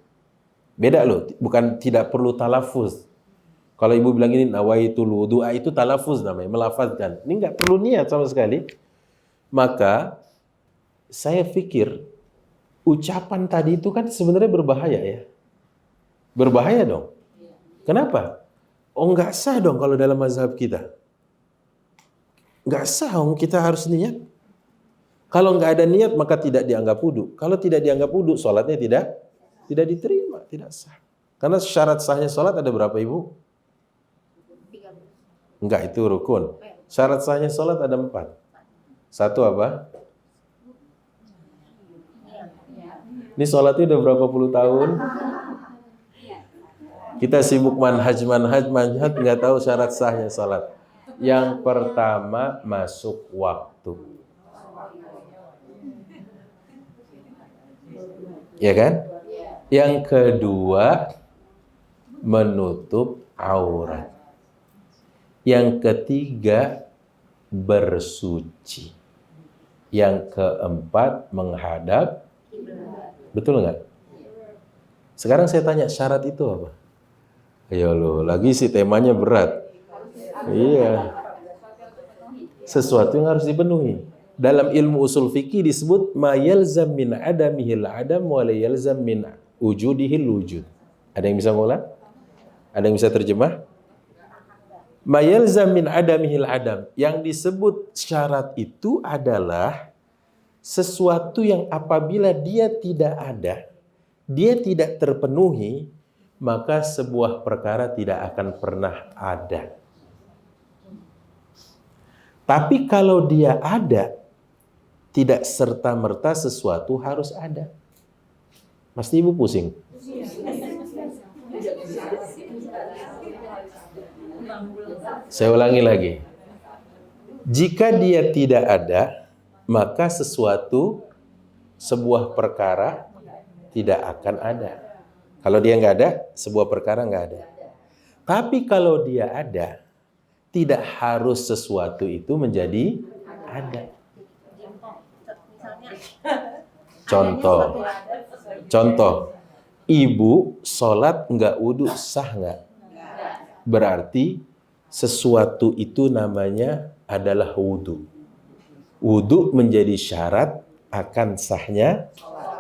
S1: Beda loh, bukan tidak perlu talafuz. Kalau ibu bilang ini nawaitul wudu, itu talafuz namanya, melafazkan. Ini nggak perlu niat sama sekali. Maka saya pikir ucapan tadi itu kan sebenarnya berbahaya ya. Berbahaya dong. Kenapa? Oh nggak sah dong kalau dalam mazhab kita. Nggak sah, kita harus niat. Kalau nggak ada niat maka tidak dianggap wudu. Kalau tidak dianggap wudu, sholatnya tidak diterima, tidak sah. Karena syarat sahnya sholat ada berapa ibu?
S2: 13.
S1: Enggak, itu rukun. Syarat sahnya sholat ada 4. Satu apa? Ini sholatnya udah berapa puluh tahun? Kita sibuk manhaj, nggak tahu syarat sahnya sholat. Yang pertama, masuk waktu. Ya kan? Yang kedua, menutup aurat. Yang ketiga, bersuci. Yang keempat, menghadap. Betul nggak? Sekarang saya tanya, syarat itu apa? Ayo lo, lagi sih temanya berat. Iya. Sesuatu yang harus dipenuhi. Dalam ilmu usul fikih disebut ma yalzam min adamihil adam wa la yalzam min wujudihil wujud. Ada yang bisa ngulang? Ada yang bisa terjemah? Ma yalzam min adamihil adam. Yang disebut syarat itu adalah sesuatu yang apabila dia tidak ada, dia tidak terpenuhi, maka sebuah perkara tidak akan pernah ada. Tapi kalau dia ada, tidak serta-merta sesuatu harus ada. Pasti ibu pusing. Saya ulangi lagi. Jika dia tidak ada, maka sebuah perkara tidak akan ada. Kalau dia nggak ada, sebuah perkara nggak ada. Tapi kalau dia ada, tidak harus sesuatu itu menjadi ada. Contoh, ibu sholat nggak wudu sah nggak? Berarti sesuatu itu namanya adalah wudu. Wudu menjadi syarat akan sahnya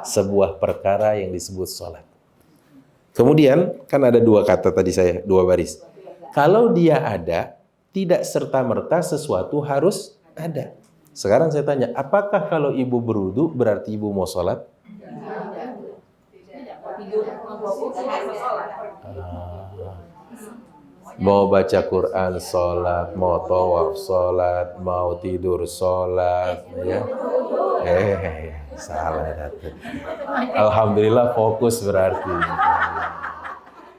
S1: sebuah perkara yang disebut sholat. Kemudian kan ada dua kata tadi saya, dua baris. Kalau dia ada, tidak serta-merta sesuatu harus ada. Sekarang saya tanya, apakah kalau ibu berwudu berarti ibu mau sholat? Mau baca Quran sholat, mau tawaf sholat, mau tidur sholat, ya. Salah Datuk. Alhamdulillah fokus berarti.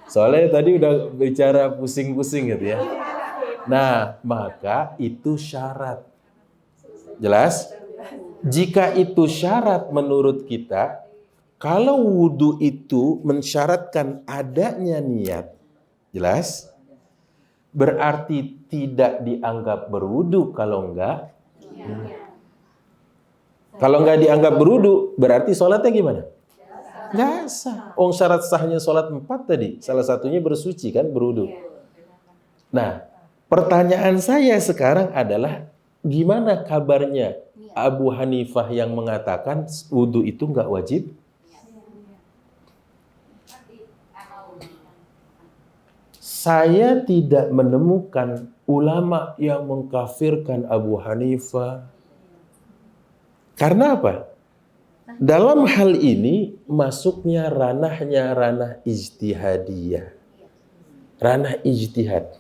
S1: Soalnya tadi udah bicara pusing-pusing gitu ya. Nah, maka itu syarat. Jelas? Jika itu syarat menurut kita, kalau wudu itu mensyaratkan adanya niat, jelas? Berarti tidak dianggap berwudu kalau enggak. Kalau enggak dianggap berwudu, berarti sholatnya gimana? Enggak sah. Syarat sahnya sholat 4 tadi, salah satunya bersuci kan, berwudu. Nah, pertanyaan saya sekarang adalah, gimana kabarnya Abu Hanifah yang mengatakan wudu itu enggak wajib? Saya tidak menemukan ulama yang mengkafirkan Abu Hanifah. Karena apa? Dalam hal ini masuknya ranah ijtihadiyah. Ranah ijtihad.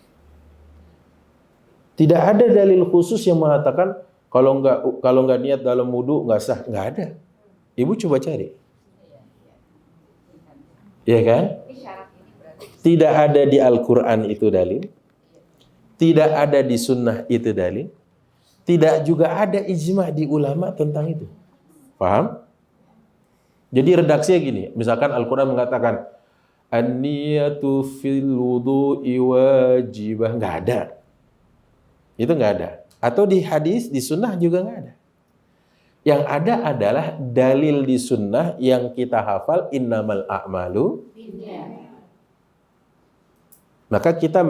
S1: Tidak ada dalil khusus yang mengatakan kalau nggak niat dalam wudu nggak sah, nggak ada. Ibu coba cari. Iya kan? Tidak ada di Al-Quran itu dalil. Tidak ada di sunnah itu dalil. Tidak juga ada ijma' di ulama tentang itu. Paham? Jadi redaksinya gini. Misalkan Al-Quran mengatakan an-niyatu fil wudu'i wajibah. Nggak ada. Itu nggak ada. Atau di hadis, di sunnah juga nggak ada. Yang ada adalah dalil di sunnah yang kita hafal, innamal a'malu. Maka kita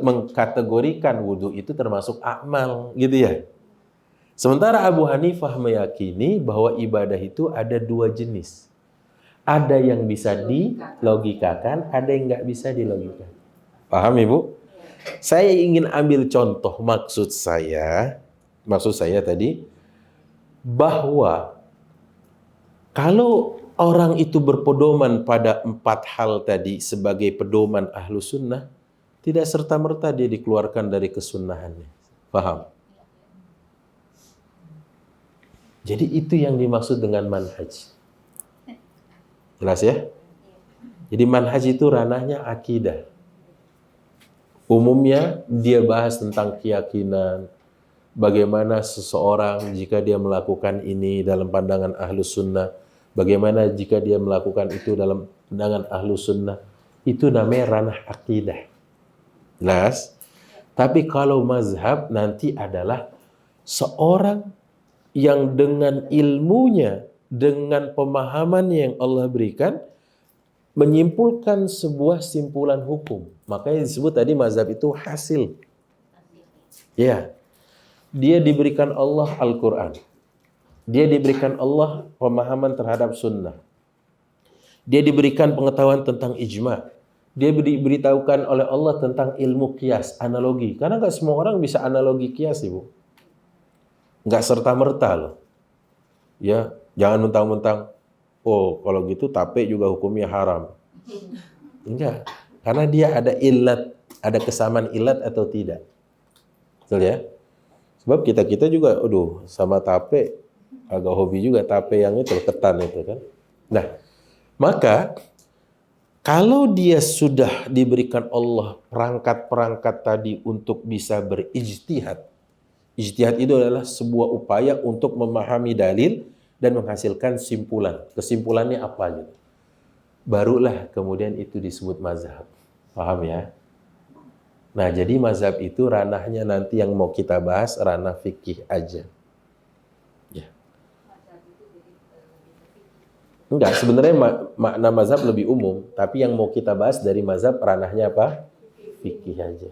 S1: mengkategorikan wudu itu termasuk amal, gitu ya. Sementara Abu Hanifah meyakini bahwa ibadah itu ada 2 jenis. Ada yang bisa dilogikakan, ada yang nggak bisa dilogikakan. Paham Ibu? Saya ingin ambil contoh maksud saya tadi, bahwa kalau orang itu berpedoman pada 4 hal tadi sebagai pedoman ahlu sunnah, tidak serta-merta dia dikeluarkan dari kesunnahannya. Paham? Jadi itu yang dimaksud dengan manhaj. Jelas ya? Jadi manhaj itu ranahnya akidah. Umumnya dia bahas tentang keyakinan, bagaimana seseorang jika dia melakukan ini dalam pandangan ahlus sunnah, bagaimana jika dia melakukan itu dalam pandangan ahlus sunnah, itu namanya ranah akidah. Jelas? Tapi kalau mazhab nanti adalah seorang yang dengan ilmunya, dengan pemahaman yang Allah berikan, menyimpulkan sebuah simpulan hukum. Makanya disebut tadi mazhab itu hasil. Ya. Dia diberikan Allah Al-Quran. Dia diberikan Allah pemahaman terhadap sunnah. Dia diberikan pengetahuan tentang ijma'. Dia diberitahukan oleh Allah tentang ilmu kias, analogi. Karena nggak semua orang bisa analogi kias, Ibu. Nggak serta-merta loh. Ya, jangan mentang-mentang, oh kalau gitu tape juga hukumnya haram. Enggak. Karena dia ada ilat, ada kesamaan ilat atau tidak. Betul ya? Sebab kita juga, sama tape, agak hobi juga tape yang itu, ketan itu kan. Nah, maka kalau dia sudah diberikan Allah perangkat-perangkat tadi untuk bisa berijtihad. Ijtihad itu adalah sebuah upaya untuk memahami dalil dan menghasilkan simpulan. Kesimpulannya apa gitu. Barulah kemudian itu disebut mazhab. Paham ya? Nah, jadi mazhab itu ranahnya nanti yang mau kita bahas ranah fikih aja. Ya. Enggak, sebenarnya makna mazhab lebih umum, tapi yang mau kita bahas dari mazhab ranahnya apa? Fikih aja.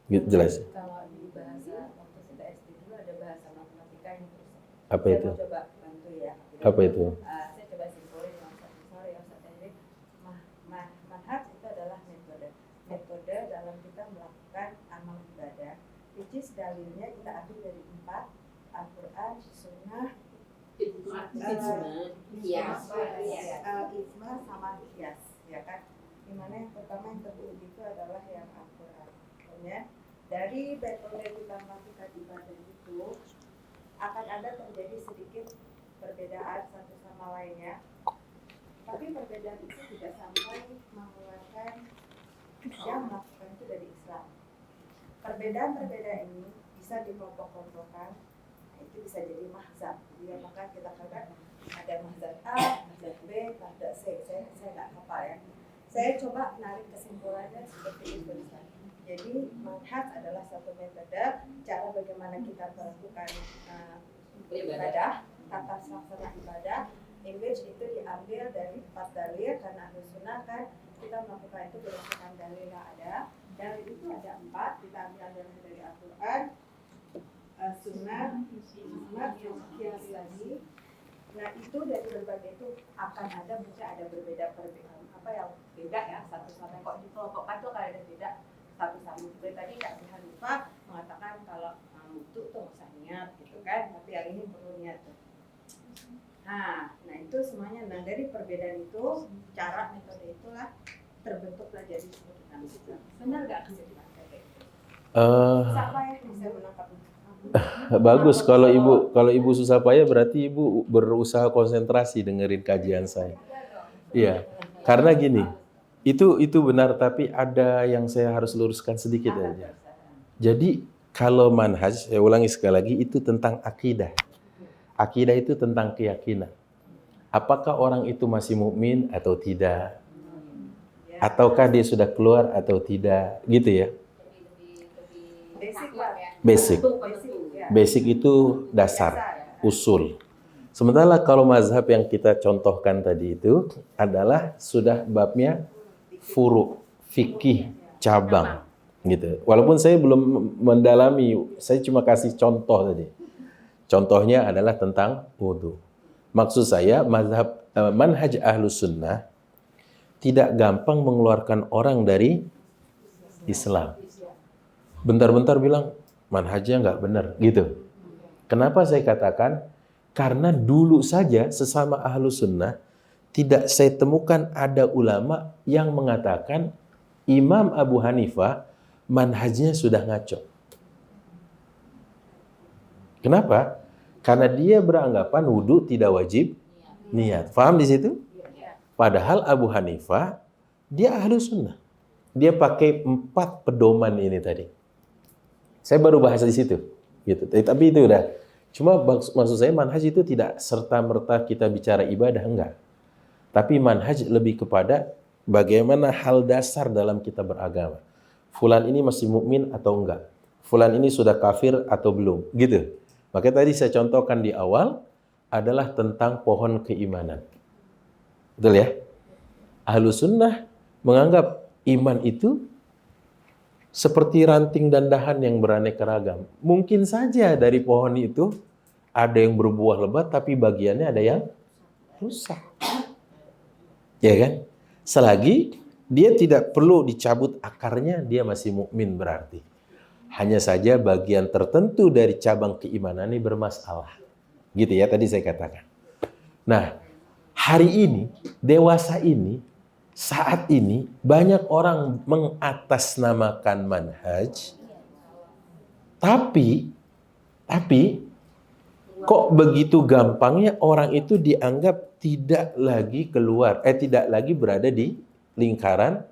S1: Jelas.
S3: Kalau di bahasa waktu kita SD dulu ada bahasa matematika yang terus.
S1: Apa
S3: Saya
S1: itu?
S3: mau coba bantu ya.
S1: Apa itu?
S3: Saya coba simpulin yang sorry ya Ustaz. Jadi manhaj itu adalah metode dalam kita melakukan amal ibadah, which is dalilnya kita ambil dari 4, Al-Quran, Sunnah, ijma sama qiyas, ya kan? Dimana yang pertama yang tertulis itu adalah yang Al-Quran. Ya. Dari metode kita melakukan ibadah itu akan ada terjadi sedikit perbedaan satu sama lainnya, tapi perbedaan itu tidak sampai mengeluarkan yang melakukan itu dari Islam. Perbedaan-perbedaan ini bisa dikelompok-kelompokkan, itu bisa jadi mazhab. Jadi maka kita katakan ada mazhab A, mazhab B, mazhab C. Saya nggak hafal ya. Saya coba narik kesimpulannya seperti itu. Jadi manhaj adalah satu metode cara bagaimana kita melakukan ibadah, tata laksana ibadah, in which itu diambil dari 4 dalil karena Ahlus Sunnah kan kita melakukan itu berdasarkan dalil yang ada. Dalil itu ada 4, kita ambil dari Al-Quran, Sunnah, Ijma, Qiyas lagi. Nah itu dari berbagai itu akan ada berbeda perbedaan apa yang beda ya satu sama kok di kelompok itu akan ada beda satu sama. Seperti tadi Kak Hanifah mengatakan kalau wudu tuh nggak usah niat gitu kan, tapi yang ini perlu niat tuh. Nah itu semuanya. Nah dari perbedaan itu cara metode itulah terbentuklah jadi seperti Islam. Benar nggak kesimpulan kayak gitu? Siapa yang bisa menangkap?
S1: Bagus kalau ibu susah payah berarti ibu berusaha konsentrasi dengerin kajian saya. Iya, karena gini, itu benar tapi ada yang saya harus luruskan sedikit aja. Jadi kalau manhaj, saya ulangi sekali lagi, itu tentang akidah. Akidah itu tentang keyakinan. Apakah orang itu masih mukmin atau tidak? Ataukah dia sudah keluar atau tidak? Gitu ya. Basic itu dasar, usul. Sementara kalau mazhab yang kita contohkan tadi itu adalah sudah babnya furu, fikih, cabang, gitu. Walaupun saya belum mendalami, saya cuma kasih contoh tadi. Contohnya adalah tentang wudu. Maksud saya manhaj Ahlus Sunnah tidak gampang mengeluarkan orang dari Islam. Bentar-bentar bilang manhajnya nggak benar, gitu. Kenapa saya katakan? Karena dulu saja sesama Ahlus Sunnah tidak saya temukan ada ulama yang mengatakan Imam Abu Hanifah manhajnya sudah ngaco. Kenapa? Karena dia beranggapan wudu tidak wajib niat. Paham di situ? Padahal Abu Hanifah dia Ahlus Sunnah. Dia pakai 4 pedoman ini tadi. Saya baru bahas di situ, gitu. Tapi itu udah. Cuma maksud saya manhaj itu tidak serta-merta kita bicara ibadah, enggak. Tapi manhaj lebih kepada bagaimana hal dasar dalam kita beragama. Fulan ini masih mukmin atau enggak? Fulan ini sudah kafir atau belum? Gitu. Makanya tadi saya contohkan di awal adalah tentang pohon keimanan. Betul ya? Ahlus Sunnah menganggap iman itu seperti ranting dan dahan yang beraneka ragam. Mungkin saja dari pohon itu ada yang berbuah lebat, tapi bagiannya ada yang rusak. Ya kan? Selagi dia tidak perlu dicabut akarnya, dia masih mukmin berarti. Hanya saja bagian tertentu dari cabang keimanan ini bermasalah. Gitu ya, tadi saya katakan. Nah, hari ini, dewasa ini, saat ini banyak orang mengatasnamakan manhaj, tapi kok begitu gampangnya orang itu dianggap tidak lagi tidak lagi berada di lingkaran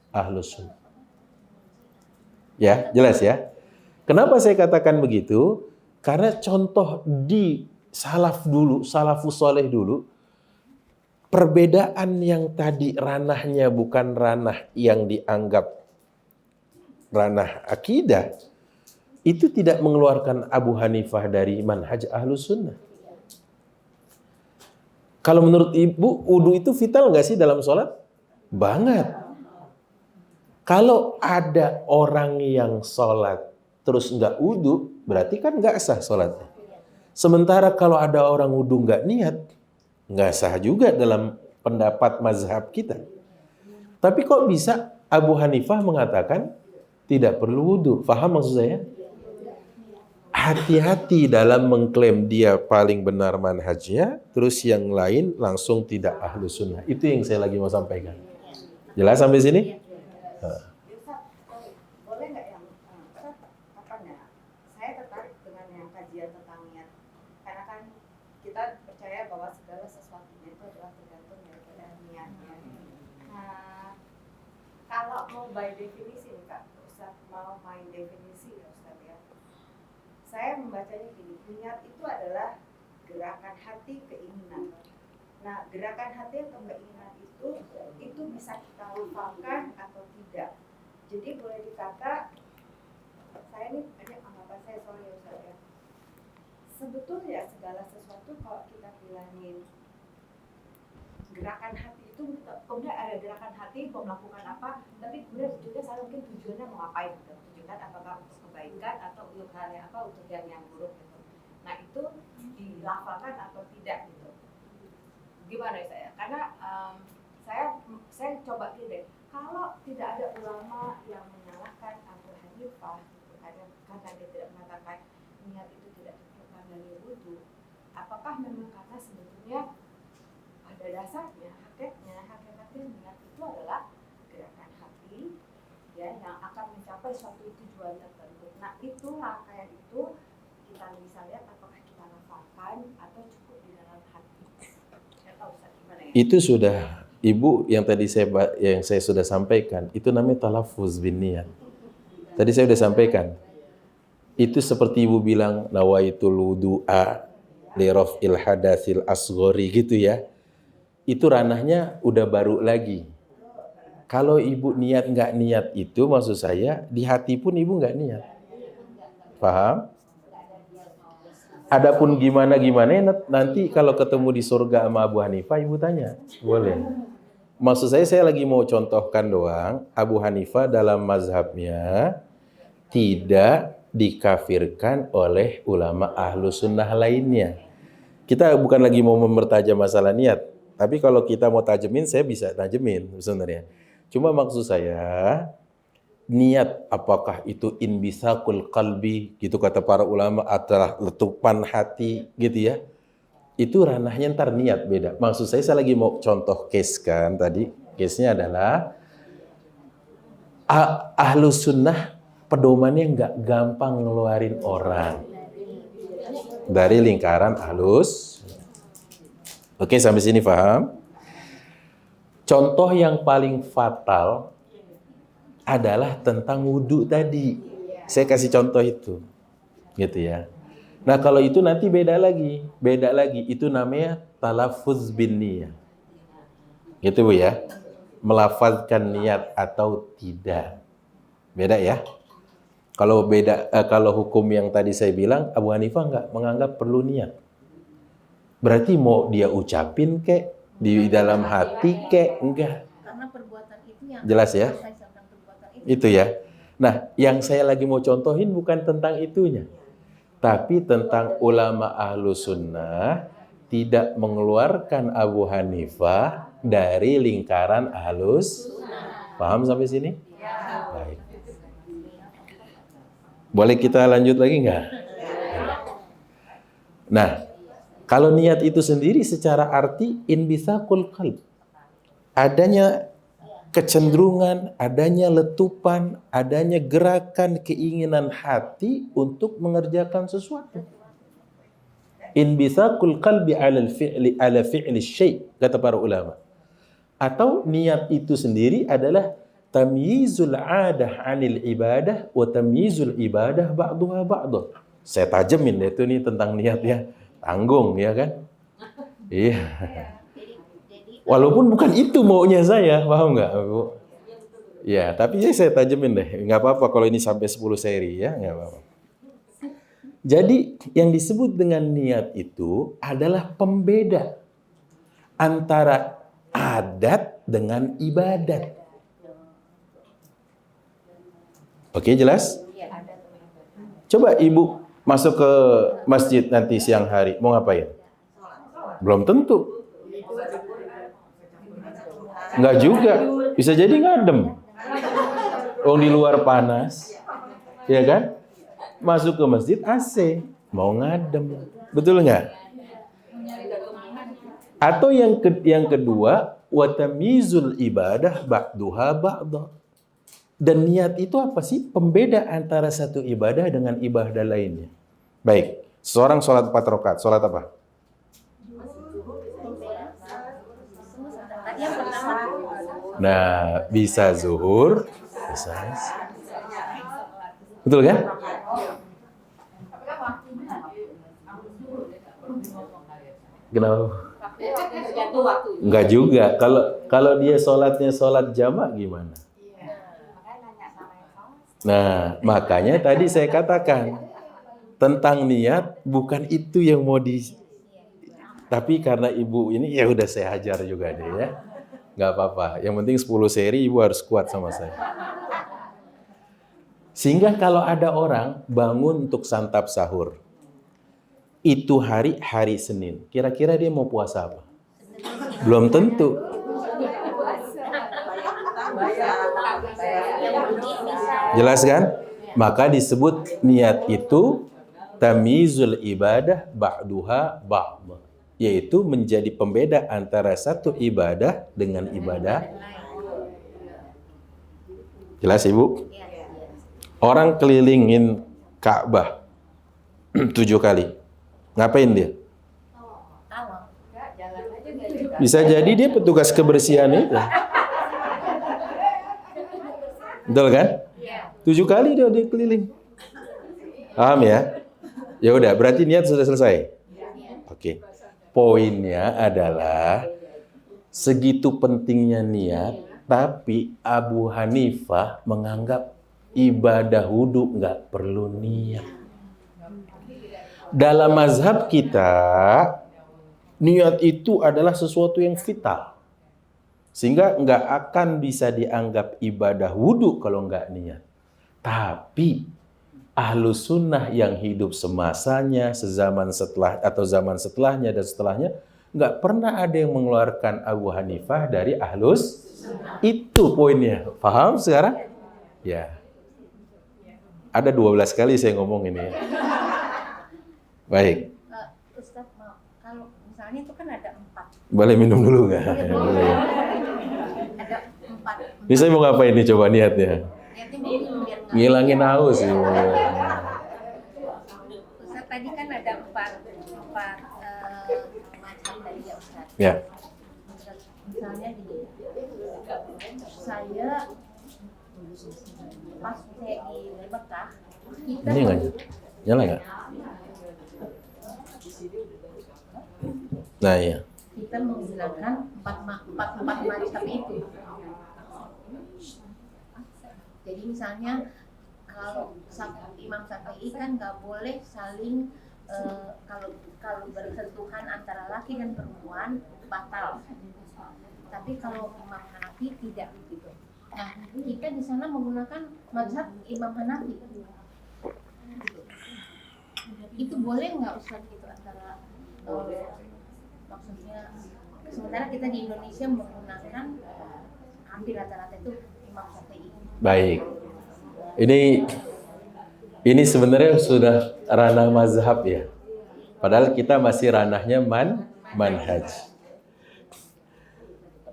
S1: Ahlus Sunnah. Ya, jelas ya. Kenapa saya katakan begitu? Karena contoh di salafus saleh dulu, perbedaan yang tadi ranahnya bukan ranah yang dianggap ranah akidah, itu tidak mengeluarkan Abu Hanifah dari manhaj Ahlus Sunnah. Kalau menurut ibu, wudu itu vital nggak sih dalam sholat? Banget. Kalau ada orang yang sholat terus nggak wudhu, berarti kan nggak sah sholatnya. Sementara kalau ada orang wudhu nggak niat, nggak sah juga dalam pendapat mazhab kita. Tapi kok bisa Abu Hanifah mengatakan tidak perlu wudhu? Faham maksud saya? Hati-hati dalam mengklaim dia paling benar manhajnya, terus yang lain langsung tidak ahlu sunnah. Itu yang saya lagi mau sampaikan. Jelas sampai sini?
S3: Boleh nggak yang apa ya? Saya tertarik dengan yang kajian tentang niat, karena kan kita percaya bahwa segala sesuatunya itu adalah tergantung daripada niatnya. Nah, kalau mau by definisi nih Kak, Ustaz mau main definisi ya Ustaz ya. Saya membacanya gini, niat itu adalah gerakan hati keinginan. Nah, gerakan hati atau keinginan itu bisa kita lafalkan atau tidak. Jadi boleh dikata, saya ini anggapan saya, sorry ya Ustaz ya. Sebetulnya segala sesuatu kalau kita bilangin gerakan hati itu, kemudian ada gerakan hati mau melakukan apa, tapi kemudian juga saya mungkin tujuannya mau ngapain gitu. Tujuan apakah untuk kebaikan atau untuk hal yang apa, untuk yang buruk gitu. Nah itu dilafalkan atau tidak gitu. Gimana ya saya? Karena saya coba gini deh. Kalau tidak ada ulama yang menyalahkan Abu Hanifah gitu, karena dia tidak mengatakan niat itu tidak diperlukan dari wudu, apakah memang karena sebetulnya pada dasarnya hakikatnya niat itu adalah gerakan hati ya yang akan mencapai suatu tujuan tertentu. Nah itu rangkaian itu kita bisa lihat apakah kita lafalkan atau cukup di dalam hati. Saya tahu Ustaz gimana ya?
S1: Itu sudah Ibu yang tadi saya sudah sampaikan, itu namanya talaffuz bin niat. Tadi saya sudah sampaikan. Itu seperti Ibu bilang nawaitul wudu'a li raf'il hadatsil asghari gitu ya. Itu ranahnya udah baru lagi. Kalau Ibu niat nggak niat itu maksud saya di hati pun Ibu nggak niat. Paham? Adapun gimana nanti kalau ketemu di surga sama Abu Hanifah Ibu tanya. Boleh. Maksud saya lagi mau contohkan doang, Abu Hanifah dalam mazhabnya tidak dikafirkan oleh ulama ahlu sunnah lainnya. Kita bukan lagi mau mempertajam masalah niat, tapi kalau kita mau tajemin, saya bisa tajemin sebenarnya. Cuma maksud saya, niat apakah itu inbisaqul qalbi, gitu kata para ulama, adalah letupan hati, gitu ya. Itu ranahnya ntar niat beda. Maksud saya lagi mau contoh case kan tadi. Case-nya adalah ahlu sunnah pedomannya nggak gampang ngeluarin orang dari lingkaran ahlus. Oke, sampai sini paham? Contoh yang paling fatal adalah tentang wudhu tadi. Saya kasih contoh itu. Gitu ya. Nah kalau itu nanti beda lagi. Itu namanya talaffuz bin niyah. Gitu Bu ya. Melafazkan niat atau tidak. Beda ya. Kalau hukum yang tadi saya bilang, Abu Hanifah nggak menganggap perlu niat. Berarti mau dia ucapin kek, di dalam hati kek, enggak.
S2: Karena perbuatan itu yang
S1: jelas ya. Itu ya. Nah yang saya lagi mau contohin bukan tentang itunya. Tapi tentang ulama ahlu sunnah tidak mengeluarkan Abu Hanifah dari lingkaran ahlus. Paham sampai sini? Ya. Baik. Boleh kita lanjut lagi nggak? Nah, kalau niat itu sendiri secara arti inbisaqul qalb. Adanya kecenderungan, adanya letupan, adanya gerakan keinginan hati untuk mengerjakan sesuatu. Inbisaqul qalbi ala fi'li syai', kata para ulama. Atau niat itu sendiri adalah tamyizul 'adah 'anil ibadah wa tamyizul ibadah ba'daha ba'dah. Saya tajemin deh itu nih tentang niat ya. Tanggung ya kan? Iya. Walaupun bukan itu maunya saya, paham nggak Bu? Ya, tapi saya tajemin deh. Nggak apa-apa kalau ini sampai 10 seri ya, nggak apa-apa. Jadi yang disebut dengan niat itu adalah pembeda antara adat dengan ibadat. Oke, jelas?
S2: Iya.
S1: Coba ibu masuk ke masjid nanti siang hari, mau ngapain? Belum tentu. Enggak juga, bisa jadi ngadem. Di luar panas, ya kan? Masuk ke masjid AC, mau ngadem, betul nggak? Atau yang kedua, watamizul ibadah ba'duha ba'da. Dan niat itu apa sih? Pembeda antara satu ibadah dengan ibadah lainnya. Baik, seorang sholat 4 rakaat, sholat apa? Nah, bisa zuhur, bisa. Betul kan? Kenapa? Enggak juga. Kalau dia sholatnya sholat jamak gimana? Nah, makanya tadi saya katakan tentang niat bukan itu yang mau tapi karena ibu ini ya udah saya hajar juga deh ya. Nggak apa-apa. Yang penting 10 seri ibu harus kuat sama saya. Sehingga kalau ada orang bangun untuk santap sahur, itu hari Senin, kira-kira dia mau puasa apa? Belum tentu. Jelas kan? Maka disebut niat itu tamizul ibadah ba'duha ba'd, yaitu menjadi pembeda antara satu ibadah dengan ibadah. Jelas Ibu? Orang kelilingin Ka'bah 7 kali. Ngapain dia? Bisa jadi dia petugas kebersihan itu. Betul kan? 7 kali dia keliling. Paham ya? Ya udah, berarti niat sudah selesai. Oke. Poinnya adalah segitu pentingnya niat, tapi Abu Hanifah menganggap ibadah wudu nggak perlu niat. Dalam mazhab kita, niat itu adalah sesuatu yang vital. Sehingga nggak akan bisa dianggap ibadah wudu kalau nggak niat. Tapi Ahlus Sunnah yang hidup semasanya, sezaman setelah atau zaman setelahnya dan setelahnya, nggak pernah ada yang mengeluarkan Abu Hanifah dari Ahlus. Itu poinnya. Paham sekarang? Ya. Ada 12 kali saya ngomong ini. Baik.
S2: Ustaz, kalau misalnya itu kan ada 4.
S1: Boleh minum dulu nggak?
S2: Ada 4.
S1: Ini saya mau ngapain nih coba niatnya?
S2: Niatnya minum biar nggak.
S1: Ngilangin haus.
S2: Ustaz, tadi kan ada 4 macam tadi ya Ustaz.
S1: Ya.
S2: Misalnya gini, saya pas saya di Mekah, kita
S1: Ini nggak nyala nggak? Nah iya.
S2: kita menghilangkan 4 macam itu. Jadi misalnya kalau Imam Syafi'i kan nggak boleh saling kalau bersentuhan antara laki dan perempuan batal. Tapi kalau Imam Hanafi tidak gitu. Nah, kita di sana menggunakan mazhab Imam Hanafi. Itu boleh nggak Ustaz gitu antara maksudnya sementara kita di Indonesia menggunakan hampir rata-rata itu Imam Syafi'i.
S1: Baik. Ini sebenarnya sudah ranah mazhab ya. Padahal kita masih ranahnya manhaj.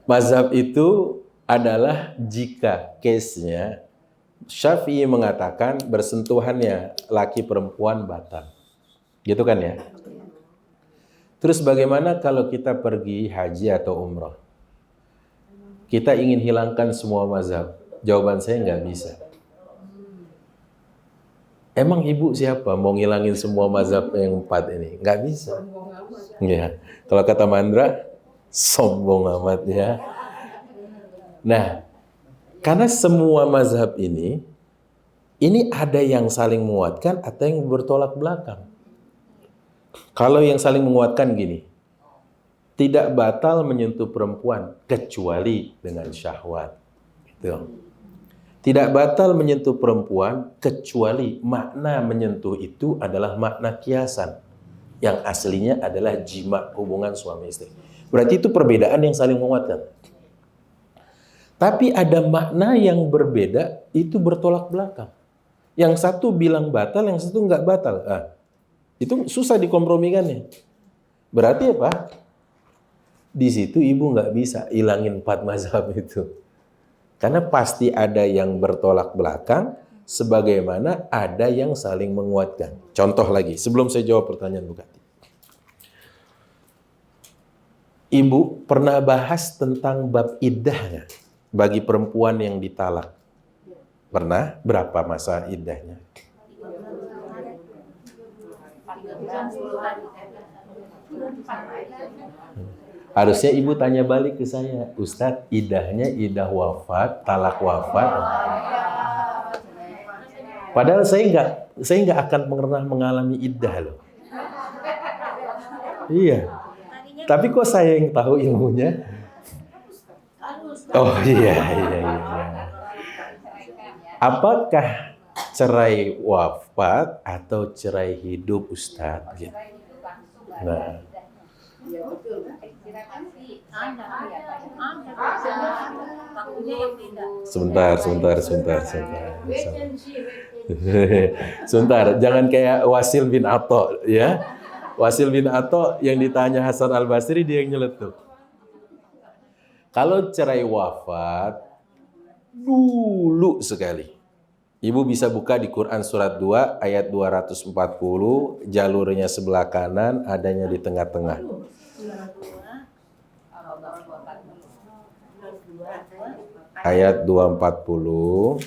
S1: Mazhab itu adalah jika case-nya Syafi'i mengatakan bersentuhannya laki perempuan batal. Gitu kan ya? Terus bagaimana kalau kita pergi haji atau umrah? Kita ingin hilangkan semua mazhab. Jawaban saya nggak bisa. Emang ibu siapa mau ngilangin semua mazhab yang 4 ini? Nggak bisa. Ya. Kalau kata Mandra, sombong amat ya. Nah, karena semua mazhab ini ada yang saling menguatkan atau yang bertolak belakang. Kalau yang saling menguatkan gini, tidak batal menyentuh perempuan kecuali dengan syahwat. Gitu. Tidak batal menyentuh perempuan kecuali makna menyentuh itu adalah makna kiasan. Yang aslinya adalah jima, hubungan suami istri. Berarti itu perbedaan yang saling menguatkan. Tapi ada makna yang berbeda, itu bertolak belakang. Yang satu bilang batal, yang satu nggak batal. Itu susah dikompromikannya. Berarti apa? Di situ ibu nggak bisa hilangin 4 mazhab itu. Karena pasti ada yang bertolak belakang, sebagaimana ada yang saling menguatkan. Contoh lagi, sebelum saya jawab pertanyaan Bu Kati. Ibu pernah bahas tentang bab iddahnya bagi perempuan yang ditalak. Pernah? Berapa masa iddahnya?
S2: 3 bulan 10 hari.
S1: Harusnya ibu tanya balik ke saya, Ustadz, iddahnya idah wafat, talak wafat. Padahal saya nggak akan pernah mengalami iddah loh. Iya. Tapi kok saya yang tahu ilmunya? Oh iya. Apakah cerai wafat atau cerai hidup, Ustadz? Gitu. Nah. Sebentar, jangan kayak Wasil bin Atha ya. Wasil bin Atha yang ditanya Hasan Al-Basri, dia yang nyeletuk. Kalau cerai wafat dulu sekali, ibu bisa buka di Quran surat 2 ayat 240, jalurnya sebelah kanan, adanya di tengah-tengah. Ayat 240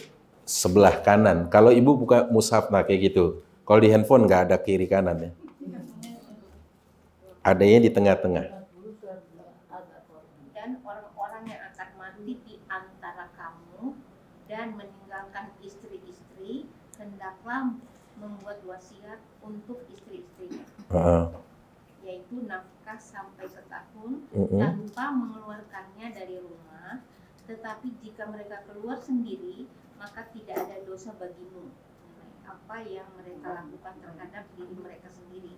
S1: sebelah kanan. Kalau ibu buka mushaf, nah kayak gitu. Kalau di handphone nggak ada kiri kanan ya. Adanya di tengah-tengah.
S2: Dan orang-orang yang akan mati di antara kamu dan meninggalkan istri-istri, hendaklah membuat wasiat untuk istri-istrinya. Yaitu nafkah sampai setahun tanpa mengeluarkannya dari rumah. Tetapi jika mereka keluar sendiri, maka tidak ada dosa bagimu apa yang mereka lakukan terhadap diri mereka sendiri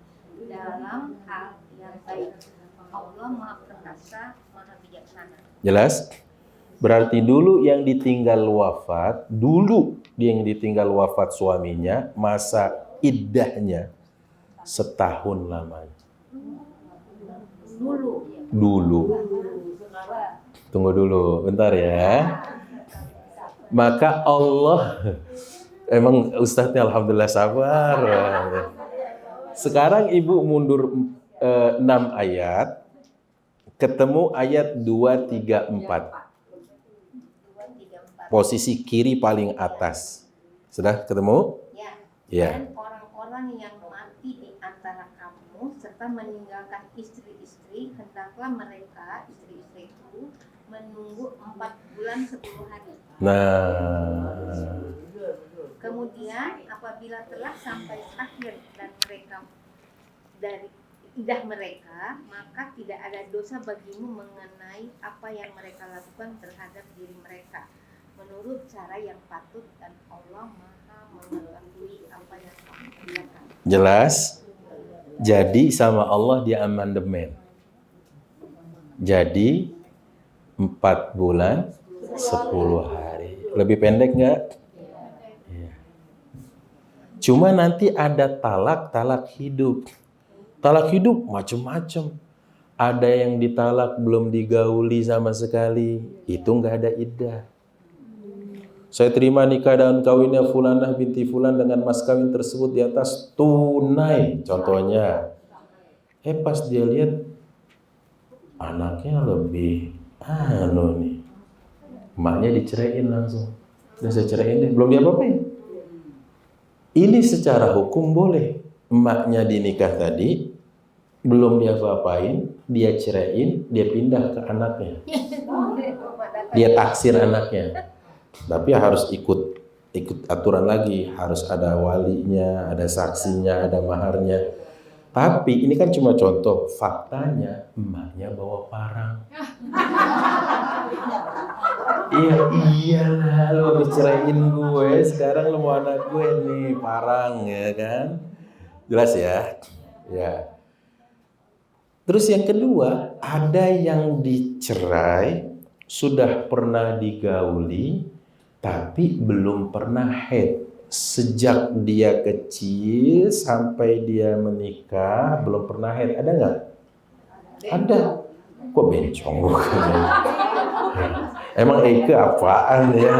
S2: dalam hal yang baik. Allah Maha Perkasa, Maha Bijaksana.
S1: Jelas? Berarti dulu yang ditinggal wafat suaminya, masa iddahnya setahun lamanya. Dulu. Tunggu dulu, bentar ya. Maka Allah, emang Ustadznya alhamdulillah sabar. Sekarang ibu mundur 6 ayat, ketemu ayat 2, 3, 4. Posisi kiri paling atas. Sudah ketemu?
S2: Ya. Dan orang-orang yang mati di antara kamu serta meninggalkan istri-istri, hendaklah mereka, istri-istri itu, menunggu 4 bulan 10 hari.
S1: Nah.
S2: Kemudian apabila telah sampai akhir dan mereka dari idah mereka, maka tidak ada dosa bagimu mengenai apa yang mereka lakukan terhadap diri mereka, menurut cara yang patut, dan Allah Maha mengetahui apa yang kamu kerjakan.
S1: Jelas? Jadi sama Allah dia amandemen. Jadi 4 bulan 10 hari. Lebih pendek nggak? Ya. Cuma nanti ada talak hidup. Talak hidup macam-macam. Ada yang ditalak belum digauli sama sekali. Itu nggak ada iddah. Saya terima nikah dan kawinnya Fulanah binti Fulan dengan mas kawin tersebut di atas tunai. Contohnya. Pas dia lihat anaknya lebih nih. Emaknya diceraiin langsung. Udah saya ceraiin deh, belum diapa-apain. Ini secara hukum boleh. Emaknya dinikah tadi, belum diapa-apain, dia ceraiin, dia pindah ke anaknya. Dia taksir anaknya. Tapi harus ikut aturan lagi, harus ada walinya, ada saksinya, ada maharnya. Tapi ini kan cuma contoh, faktanya emaknya bawa parang. Iyalah, lu habis ceraiin gue, sekarang lu mau anak gue nih, parang ya kan? Jelas ya? Ya. Terus yang kedua, ada yang dicerai, sudah pernah digauli, tapi belum pernah haid. Sejak dia kecil sampai dia menikah, belum pernah haid. Ada nggak? Ada. Kok bencong bukan? Emang Eke apaan ya?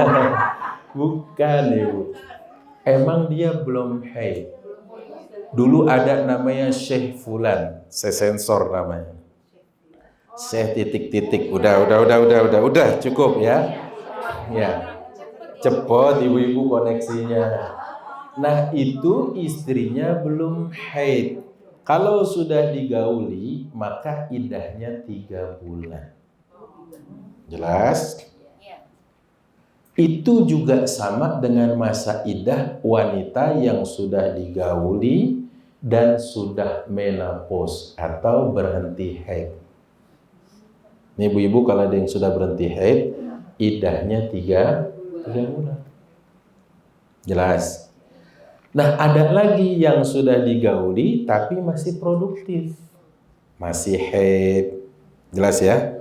S1: Bukan Ibu. Emang dia belum haid. Dulu ada namanya Syekh Fulan, saya sensor namanya. Syekh titik-titik. Udah cukup ya. Ya. Cepet ibu-ibu koneksinya. Nah, itu istrinya belum haid. Kalau sudah digauli, maka iddahnya 3 bulan. Jelas? Itu juga sama dengan masa iddah wanita yang sudah digauli dan sudah menopause atau berhenti haid. Nih ibu-ibu, kalau ada yang sudah berhenti haid, iddahnya 3 bulan. Jelas? Nah, ada lagi yang sudah digauli tapi masih produktif. Masih haid. Jelas ya?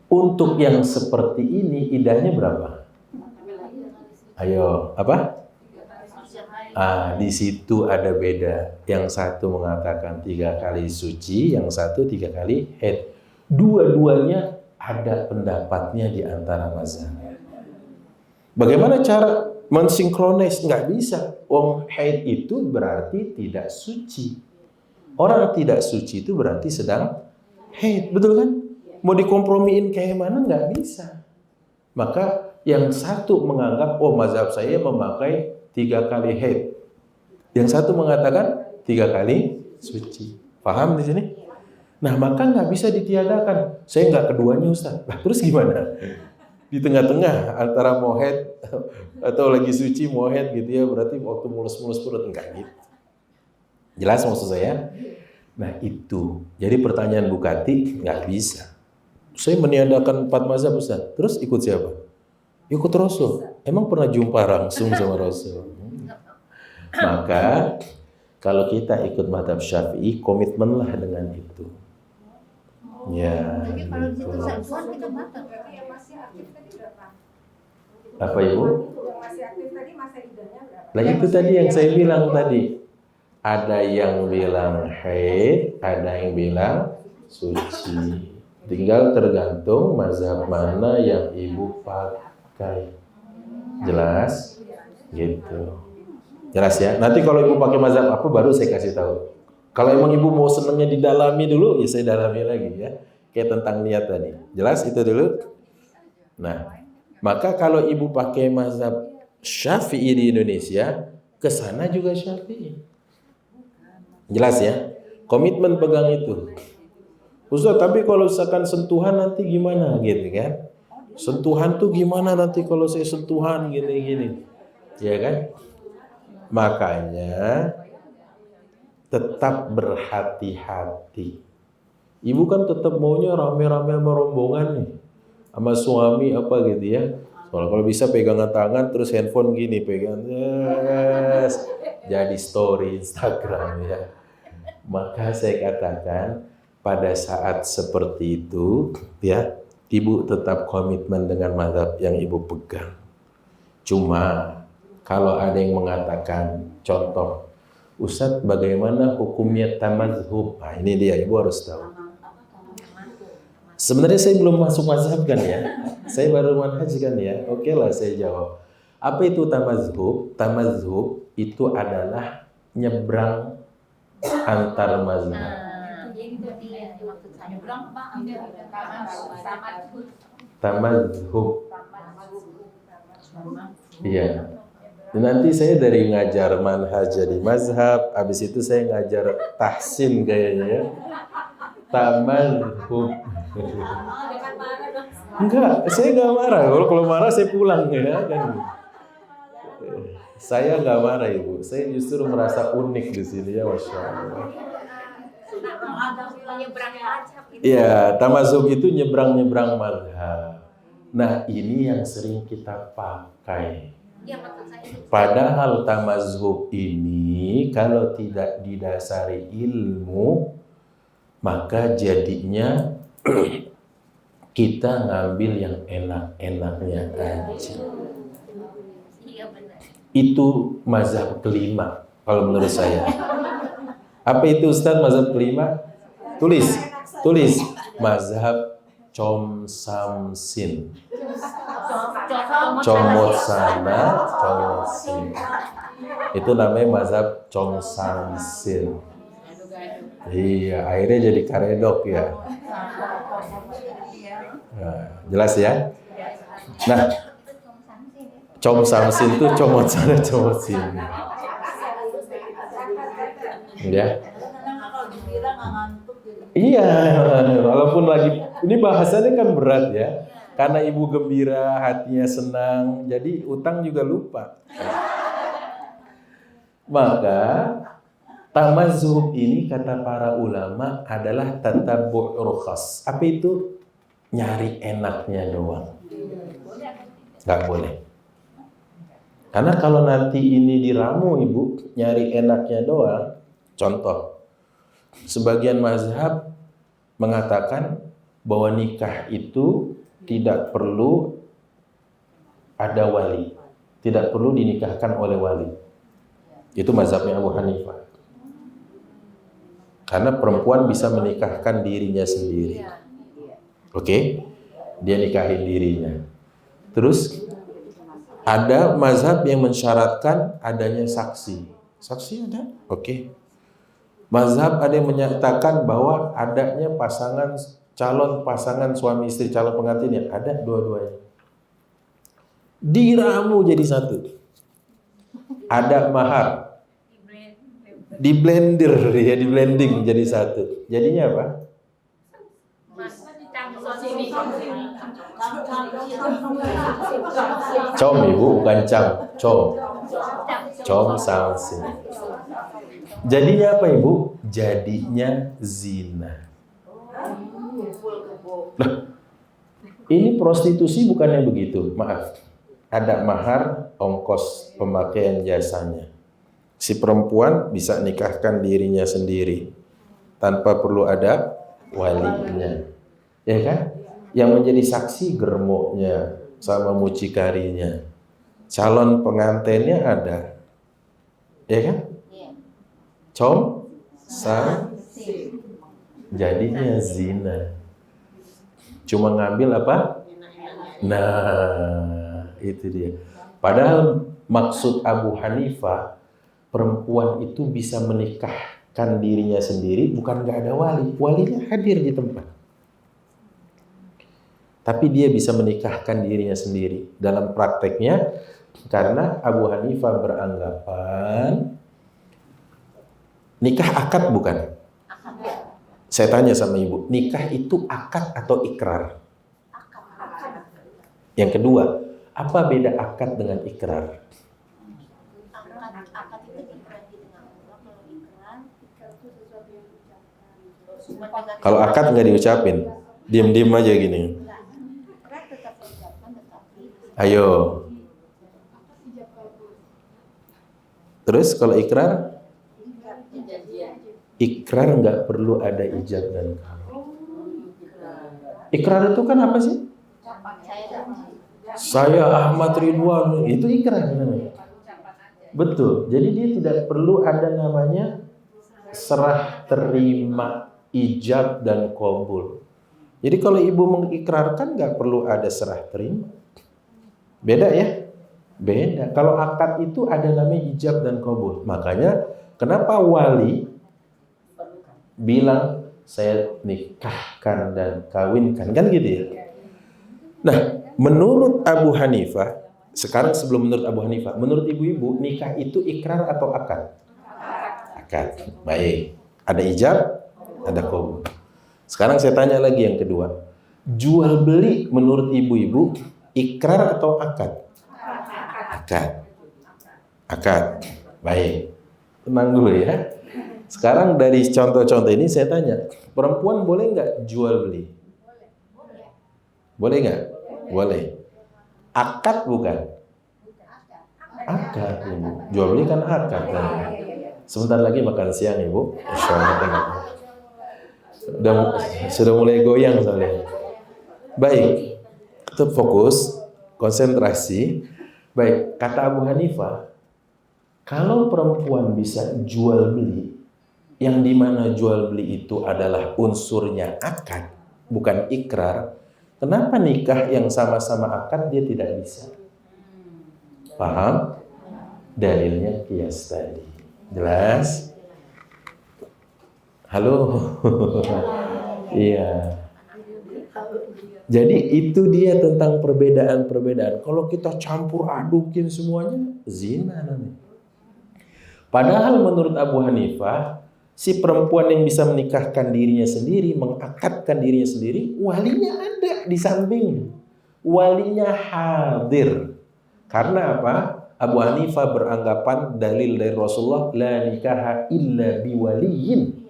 S1: Untuk yang seperti ini iddahnya berapa? Ayo, apa? Di situ ada beda. Yang satu mengatakan 3 kali suci, yang satu 3 kali haid. Dua-duanya ada pendapatnya di antara mazhab. Bagaimana cara mensinkronis? Nggak bisa. Haid itu berarti tidak suci. Orang tidak suci itu berarti sedang haid, betul kan? Mau dikompromiin kayak mana? Nggak bisa. Maka yang satu menganggap, mazhab saya memakai 3 kali haid. Yang satu mengatakan 3 kali suci. Paham di sini? Nah, maka nggak bisa ditiadakan. Saya nggak keduanya Ustaz. Nah, terus gimana? Di tengah-tengah antara mau haid atau lagi suci mau haid gitu ya, berarti waktu mulus-mulus perut, enggak gitu. Jelas maksud saya? Nah, itu. Jadi pertanyaan Bukati nggak bisa. Saya meniadakan 4 mazhab Ustaz. Terus ikut siapa? Ikut Rasul. Emang pernah jumpa langsung sama Rasul? Maka kalau kita ikut mazhab Syafi'i, komitmenlah dengan itu. Ya,
S2: Jadi kalau di
S1: gitu.
S2: situ sentuhan kita batal.
S3: Yang masih aktif tadi berapa?
S1: Apa Ibu?
S3: Yang masih aktif tadi masa iddahnya berapa?
S1: Lah itu tadi yang saya bilang tadi. Ada yang bilang haid, ada yang bilang suci. Tinggal tergantung mazhab mana yang ibu pakai. Jelas? Gitu. Jelas ya? Nanti kalau ibu pakai mazhab apa baru saya kasih tahu. Kalau emang ibu mau senangnya didalami dulu, ya saya dalami lagi ya. Kayak tentang niat tadi. Jelas itu dulu? Nah, maka kalau ibu pakai mazhab Syafi'i di Indonesia, ke sana juga Syafi'i. Jelas ya? Komitmen pegang itu. Ustaz, tapi kalau misalkan sentuhan nanti gimana gitu kan? Sentuhan tuh gimana nanti kalau saya sentuhan gini-gini. Ya kan? Makanya tetap berhati-hati. Ibu kan tetap maunya rame-rame sama rombongan nih. Sama suami apa gitu ya. Soalnya kalau bisa pegangan tangan terus handphone gini pegang. Yes. Jadi story Instagram ya. Maka saya katakan pada saat seperti itu ya, ibu tetap komitmen dengan mazhab yang ibu pegang. Cuma kalau ada yang mengatakan contoh, Ustadz bagaimana hukumnya tamadzhub? Nah ini dia, ibu harus tahu. Sebenarnya saya belum masuk mazhab kan ya. Saya baru manhaj kan ya. Oke lah saya jawab. Apa itu tamadzhub? Tamadzhub itu adalah nyebrang antar mazhab. Tamadzhub. Iya. Nanti saya dari ngajar manhaj jadi mazhab, habis itu saya ngajar tahsin kayaknya ya. Tamadzhub. Enggak, saya nggak marah. Kalau marah saya pulang ya kan. Saya nggak marah ibu. Saya justru merasa unik di sini ya, masya Allah.
S2: menyeberang mazhab gitu.
S1: Iya, tamazhub itu nyebrang-nyebrang mazhab. Nah, ini yang sering kita pakai.
S2: Iya, maksud saya itu.
S1: Padahal tamazhub ini kalau tidak didasari ilmu, maka jadinya kita ngambil yang enak-enaknya aja.
S2: Iya benar.
S1: Itu mazhab kelima kalau menurut saya. Apa itu Ustaz mazhab kelima? Tulis. Mazhab Chomsamsin. Comot sana, comot sini. Itu namanya mazhab Chomsamsin. Iya, akhirnya jadi karedok ya. Nah, jelas ya? Nah, Chomsamsin itu comot sana, comot sini. Ya. Iya, walaupun lagi ini bahasannya kan berat ya. Karena ibu gembira, hatinya senang, jadi utang juga lupa. Maka tamazhub ini kata para ulama adalah tatabbu' rukhas. Apa itu? Nyari enaknya doang. Nggak boleh. Karena kalau nanti ini diramu ibu, nyari enaknya doang. Contoh, sebagian mazhab mengatakan bahwa nikah itu tidak perlu ada wali, tidak perlu dinikahkan oleh wali. Itu mazhabnya Abu Hanifah. Karena perempuan bisa menikahkan dirinya sendiri. Oke? Dia nikahin dirinya. Terus ada mazhab yang mensyaratkan adanya saksi. Saksi ada? Oke. Mazhab ada yang menyatakan bahwa adanya calon pasangan suami istri, calon pengantinnya, ada dua-duanya. Diramu jadi satu. Ada mahar. Di blender ya, di blending jadi satu. Jadinya apa? Com ibu, bukan cam. Com salsin. Jadinya apa ibu? Jadinya zina. Nah, ini prostitusi bukannya begitu? Maaf. Ada mahar, ongkos pemakaian jasanya. Si perempuan bisa nikahkan dirinya sendiri tanpa perlu ada walinya. Ya kan? Yang menjadi saksi germoknya sama mucikarinya. Calon pengantinnya ada. Ya kan? Com jadinya zina. Cuma ngambil apa? Nah, itu dia. Padahal maksud Abu Hanifah, perempuan itu bisa menikahkan dirinya sendiri, bukan nggak ada wali. Walinya hadir di tempat. Tapi dia bisa menikahkan dirinya sendiri. Dalam prakteknya, karena Abu Hanifah beranggapan nikah akad bukan? Saya tanya sama ibu, nikah itu akad atau ikrar? Yang kedua, apa beda akad dengan ikrar?
S2: Akad itu ikrar di tengah Allah, kalau ikrar itu sesuatu yang diucapkan.
S1: Kalau akad nggak diucapin, diem-diem aja gini.
S2: Ikrar tetap diucapkan, tetapi
S1: Ayo. Terus kalau ikrar? Ikrar nggak perlu ada ijab dan kabul. Ikrar itu kan apa sih? Saya Ahmad Ridwan, itu ikrar namanya. Betul. Jadi dia tidak perlu ada namanya serah terima, ijab dan kabul. Jadi kalau ibu mengikrarkan nggak perlu ada serah terima. Beda ya? Beda. Kalau akad itu ada namanya ijab dan kabul. Makanya kenapa wali bilang saya nikahkan dan kawinkan, kan gitu ya. Nah, menurut Abu Hanifah, sekarang sebelum menurut Abu Hanifah, menurut ibu-ibu nikah itu ikrar atau akad? Akad. Baik. Ada ijab, ada qabul. Sekarang saya tanya lagi yang kedua. Jual beli menurut ibu-ibu ikrar atau akad? Akad. Akad. Baik. Tenang dulu ya. Sekarang dari contoh-contoh ini saya tanya, perempuan boleh nggak jual beli? Boleh nggak? Boleh. Akad bukan? Akad, Ibu. Jual beli kan akad kan? Sebentar lagi makan siang, Ibu. Sudah mulai goyang soalnya. Baik, tetap fokus, konsentrasi. Baik, kata Abu Hanifah, kalau perempuan bisa jual beli, yang dimana jual beli itu adalah unsurnya akad, bukan ikrar, kenapa nikah yang sama-sama akad dia tidak bisa? Paham? Dalilnya kias tadi. Jelas? Halo? Iya. Jadi itu dia tentang perbedaan-perbedaan. Kalau kita campur adukin semuanya, zina namanya. Padahal menurut Abu Hanifah, si perempuan yang bisa menikahkan dirinya sendiri, mengakadkan dirinya sendiri, walinya ada di sampingnya. Walinya hadir. Karena apa? Abu Hanifah beranggapan dalil dari Rasulullah, la nikaha illa biwaliyin.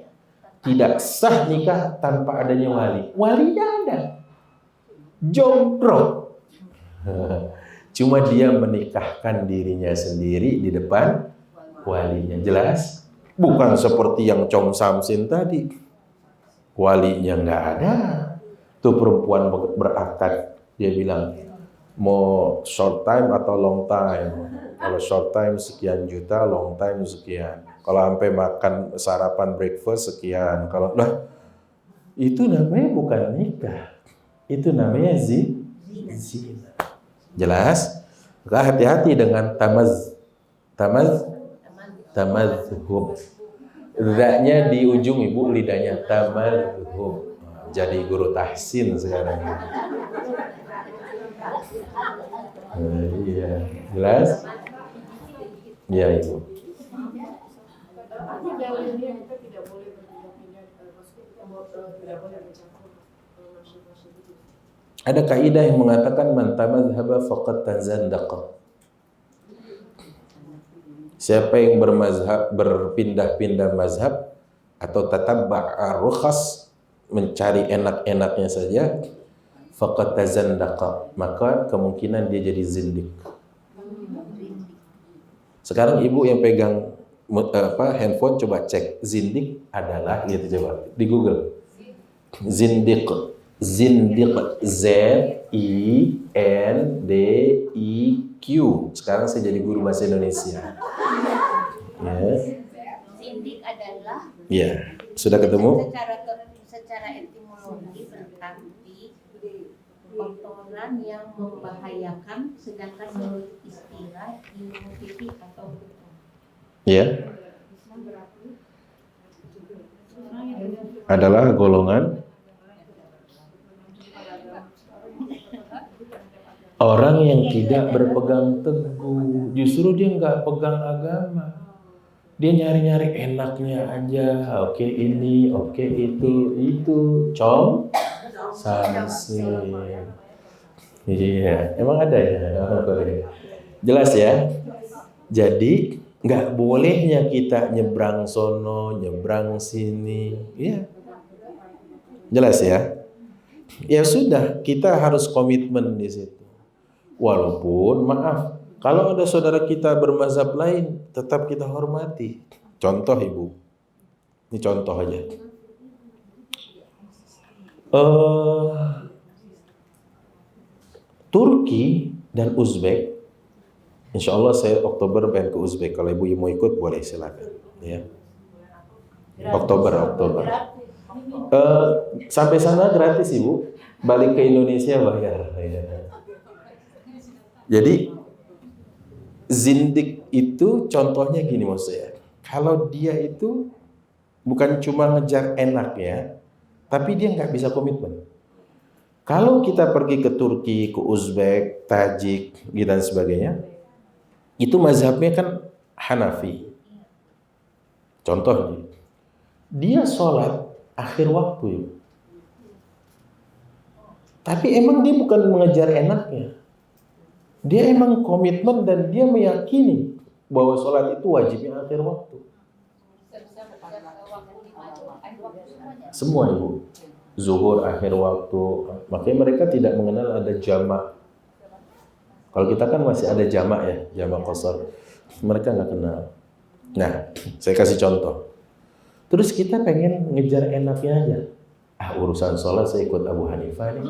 S1: Tidak sah nikah tanpa adanya wali. Walinya ada. Jomblo. Cuma dia menikahkan dirinya sendiri di depan walinya. Jelas? Bukan seperti yang Chong Samsin tadi. Walinya nggak ada. Tuh perempuan berakad. Dia bilang, mau short time atau long time? Kalau short time sekian juta, long time sekian. Kalau sampai makan sarapan breakfast sekian. Kalau itu namanya bukan nikah. Itu namanya zina. Jelas? Maka hati-hati dengan tamazhub. Lidahnya di ujung, Ibu, lidahnya tamazhub. Jadi guru tahsin sekarang. Iya, jelas? Ya, Ibu. Ada kaidah yang mengatakan man tamazhaba faqad tazandaqa. Siapa yang berpindah-pindah mazhab atau tatabba'a rukhas, mencari enak-enaknya saja, faqad tazandaqa, maka kemungkinan dia jadi zindik. Sekarang Ibu yang pegang handphone, coba cek zindik adalah gitu, coba di Google. Zindik, ZINDIQ. Sekarang saya jadi guru bahasa Indonesia. Ya.
S2: Zindik adalah.
S1: Ya, sudah ketemu?
S2: Secara etimologi berarti kotoran yang membahayakan, sedangkan menurut istilah ilmu fikih atau
S1: ya, adalah golongan orang yang tidak berpegang teguh. Justru dia nggak pegang agama. Dia nyari-nyari enaknya aja. Oke ini, oke itu. Chong Samsin. Iya, emang ada ya? Jelas ya? Jadi nggak bolehnya kita nyebrang sono, nyebrang sini. Iya. Jelas ya? Ya sudah, kita harus komitmen di situ. Walaupun, maaf, kalau ada saudara kita bermazhab lain, tetap kita hormati. Contoh, Ibu. Ini contoh aja. Turki dan Uzbek, insya Allah saya Oktober pengen ke Uzbek. Kalau Ibu mau ikut, boleh, silakan. Ya. Oktober. Sampai sana gratis, Ibu. Balik ke Indonesia bayar. Jadi zindik itu contohnya gini maksud saya. Kalau dia itu bukan cuma ngejar enaknya, tapi dia nggak bisa komitmen. Kalau kita pergi ke Turki, ke Uzbek, Tajik, dan sebagainya, itu mazhabnya kan Hanafi. Contohnya, dia sholat akhir waktu. Tapi emang dia bukan mengejar enaknya. Dia emang komitmen dan dia meyakini bahwa sholat itu wajibnya akhir waktu. Semua ibu, zuhur, akhir waktu. Makanya mereka tidak mengenal ada jamak. Kalau kita kan masih ada jamak ya, jamak qasar. Mereka nggak kenal. Nah, saya kasih contoh. Terus kita pengen ngejar enaknya aja. Urusan sholat saya ikut Abu Hanifah nih.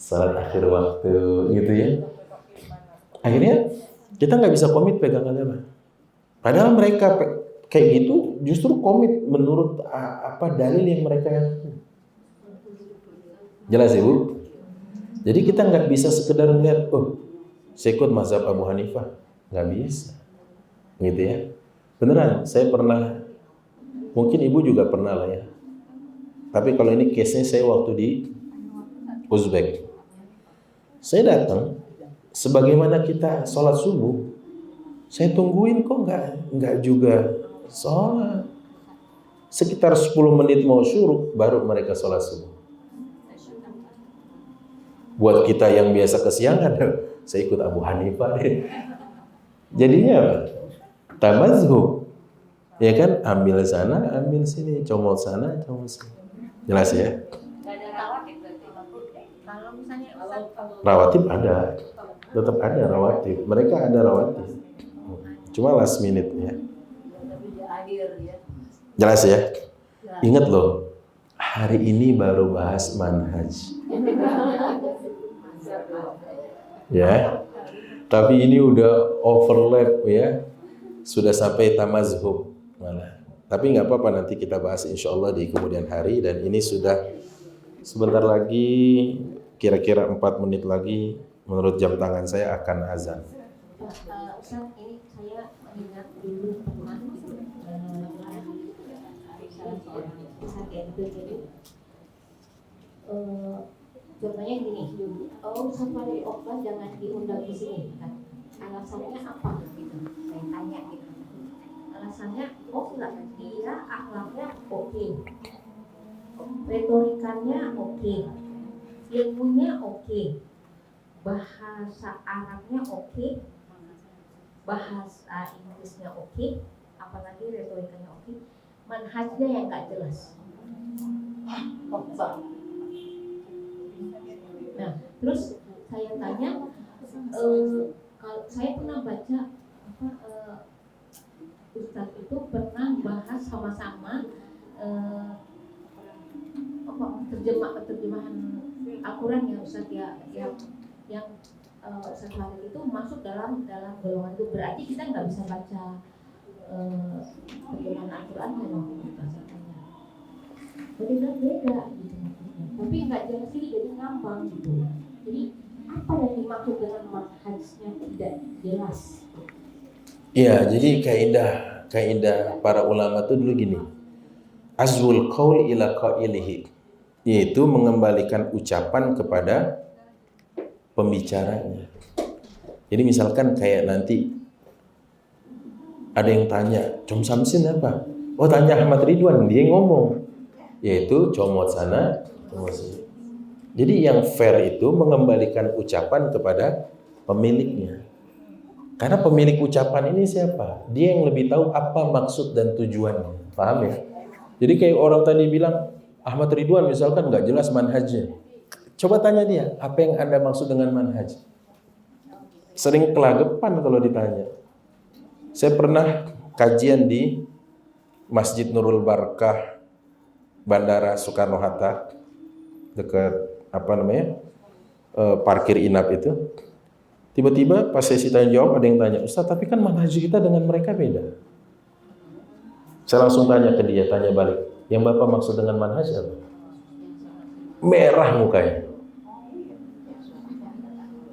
S1: Sholat akhir waktu gitu ya. Akhirnya kita nggak bisa komit pegang agama. Padahal mereka kayak gitu justru komit menurut apa dalil yang mereka yakini. Jelas ibu? Jadi kita nggak bisa sekedar melihat, saya ikut mazhab Abu Hanifah, nggak bisa, gitu ya. Beneran, saya pernah, mungkin ibu juga pernah lah ya. Tapi kalau ini case-nya saya waktu di Uzbek, saya datang, sebagaimana kita sholat subuh, saya tungguin kok nggak juga sholat. Sekitar 10 menit mau syuruk, baru mereka sholat subuh. Buat kita yang biasa kesiangan, saya ikut Abu Hanifah deh. Jadinya apa? Tamazhub. Ya kan, ambil sana, ambil sini, comot sana, comot sini. Jelas ya?
S2: Kalau misalnya Ustaz,
S1: Rawatib ada. Tetap ada rawatib. Mereka ada rawatib. Cuma last minute ya. Jelas ya? Ingat loh, hari ini baru bahas manhaj. Ya, tapi ini udah overlap ya, sudah sampai tamazhub mana. Tapi nggak apa-apa, nanti kita bahas insya Allah di kemudian hari. Dan ini sudah sebentar lagi, kira-kira 4 menit lagi, menurut jam tangan saya akan azan.
S2: Ustaz, ini saya mengingat dulu pernah contohnya gini, safari Okban jangan diundang di sini kan. Alasannya apa gitu? Saya tanya gitu. Alasannya, enggak, dia akhlaknya oke, retorikanya oke, ilmunya oke, bahasa Arabnya oke, bahasa Inggrisnya oke, apalagi retorikanya oke, manhajnya yang nggak jelas. Nah, terus saya tanya, kalau saya pernah baca Ustadz itu pernah bahas sama-sama terjemahan Al-Quran ya Ustadz ya, yang Ustadz Farid itu masuk dalam golongan itu, berarti kita nggak bisa baca terjemahan Al-Quran kalau bahasanya beda gitu. Tapi nggak jelas sih, jadi ngambang gitu. Jadi apa yang dimaksud dengan manhajnya tidak jelas?
S1: Iya, jadi kaidah para ulama itu dulu gini. Azwul qaul ila qailihi, yaitu mengembalikan ucapan kepada pembicaranya. Jadi misalkan kayak nanti ada yang tanya, Com Samsin apa? Oh, tanya Ahmad Ridwan, dia ngomong. Yaitu comot sana, comot sini. Jadi yang fair itu mengembalikan ucapan kepada pemiliknya. Karena pemilik ucapan ini siapa? Dia yang lebih tahu apa maksud dan tujuannya. Paham ya? Jadi kayak orang tadi bilang, Ahmad Ridwan misalkan nggak jelas manhajnya. Coba tanya dia, apa yang Anda maksud dengan manhaj? Sering kelagapan kalau ditanya. Saya pernah kajian di Masjid Nurul Barakah, Bandara Soekarno-Hatta, dekat parkir inap itu. Tiba-tiba pas sesi tanya jawab ada yang tanya, Ustaz, tapi kan manhaj kita dengan mereka beda. Saya langsung tanya ke dia, tanya balik, yang Bapak maksud dengan manhaj apa? Merah mukanya.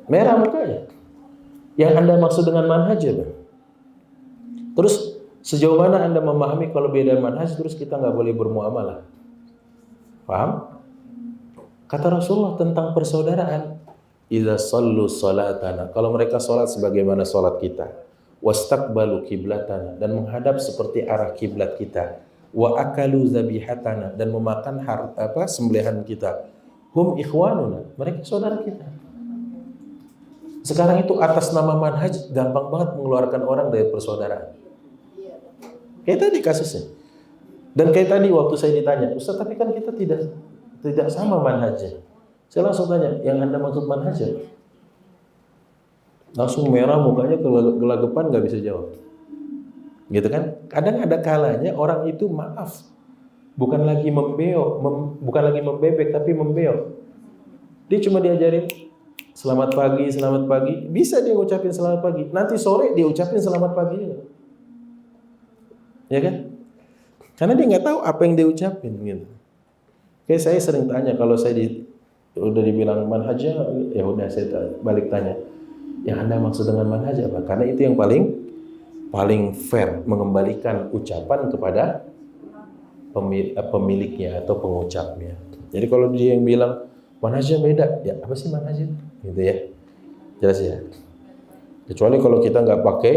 S1: Merah mukanya. Yang Anda maksud dengan manhaj apa? Terus sejauh mana Anda memahami kalau beda manhaj terus kita nggak boleh bermuamalah? Paham? Kata Rasulullah tentang persaudaraan, idza shallu salatana, kalau mereka salat sebagaimana salat kita, wastaqbalu qiblatana, dan menghadap seperti arah kiblat kita, wa akalu zabihatana, dan memakan sembelihan kita, hum ikhwanuna, mereka saudara kita. Sekarang itu atas nama manhaj gampang banget mengeluarkan orang dari persaudaraan. Kayak tadi kasusnya. Dan kayak tadi waktu saya ditanya, Ustaz, tapi kan kita tidak sama manhajnya. Saya langsung tanya, yang Anda maksud manhajnya? Langsung merah mukanya, gelagapan, nggak bisa jawab. Gitu kan? Kadang ada kalanya orang itu maaf, bukan lagi bukan lagi membebek, tapi membeok. Dia cuma diajarin selamat pagi, bisa dia ngucapin selamat pagi. Nanti sore dia ucapin selamat pagi, ya kan? Karena dia nggak tahu apa yang dia ucapin gitu. Kayak saya sering tanya kalau saya udah dibilang manhajnya, ya udah saya balik tanya, yang Anda maksud dengan manhaj apa? Karena itu yang paling fair, mengembalikan ucapan kepada pemiliknya atau pengucapnya. Jadi kalau dia yang bilang manhajnya beda, ya apa sih manhajnya? Gitu ya, jelas ya. Kecuali kalau kita nggak pakai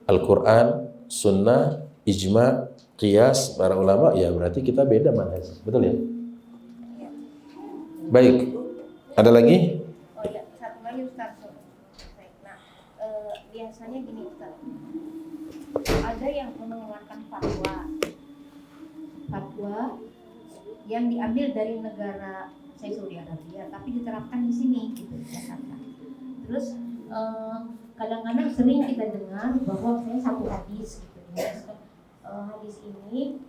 S1: Al-Quran, Sunnah, Ijma, Qiyas para ulama, ya berarti kita beda manhaj, betul ya? Baik, ada lagi?
S2: Oh ya, satu lagi Ustaz. Nah, biasanya gini Ustaz, ada yang mengeluarkan fatwa yang diambil dari negara saya Saudi Arabia, tapi diterapkan di sini gitu Jakarta. Terus kadang-kadang sering kita dengar bahwa saya satu hadis gitu ya. Hadis ini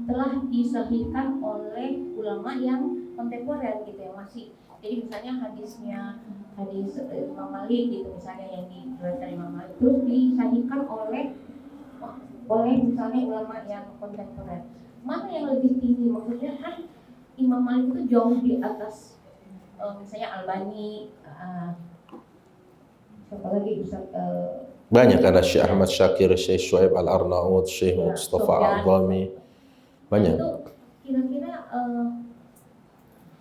S2: telah disahihkan oleh ulama yang kontemporer gitu ya, masih. Jadi misalnya hadis Imam Malik gitu misalnya, yang diriwayatkan dari Imam Malik terus disahihkan oleh misalnya ulama yang kontemporer. Mana yang lebih tinggi? Maksudnya kan Imam Malik itu jauh di atas misalnya Albani, siapa lagi Ustaz,
S1: banyak, ada Syekh Ahmad Syakir, Syekh Shu'aib Al-Arnaud, Syekh Mustafa Al-Ghami, banyak.
S2: Itu kira-kira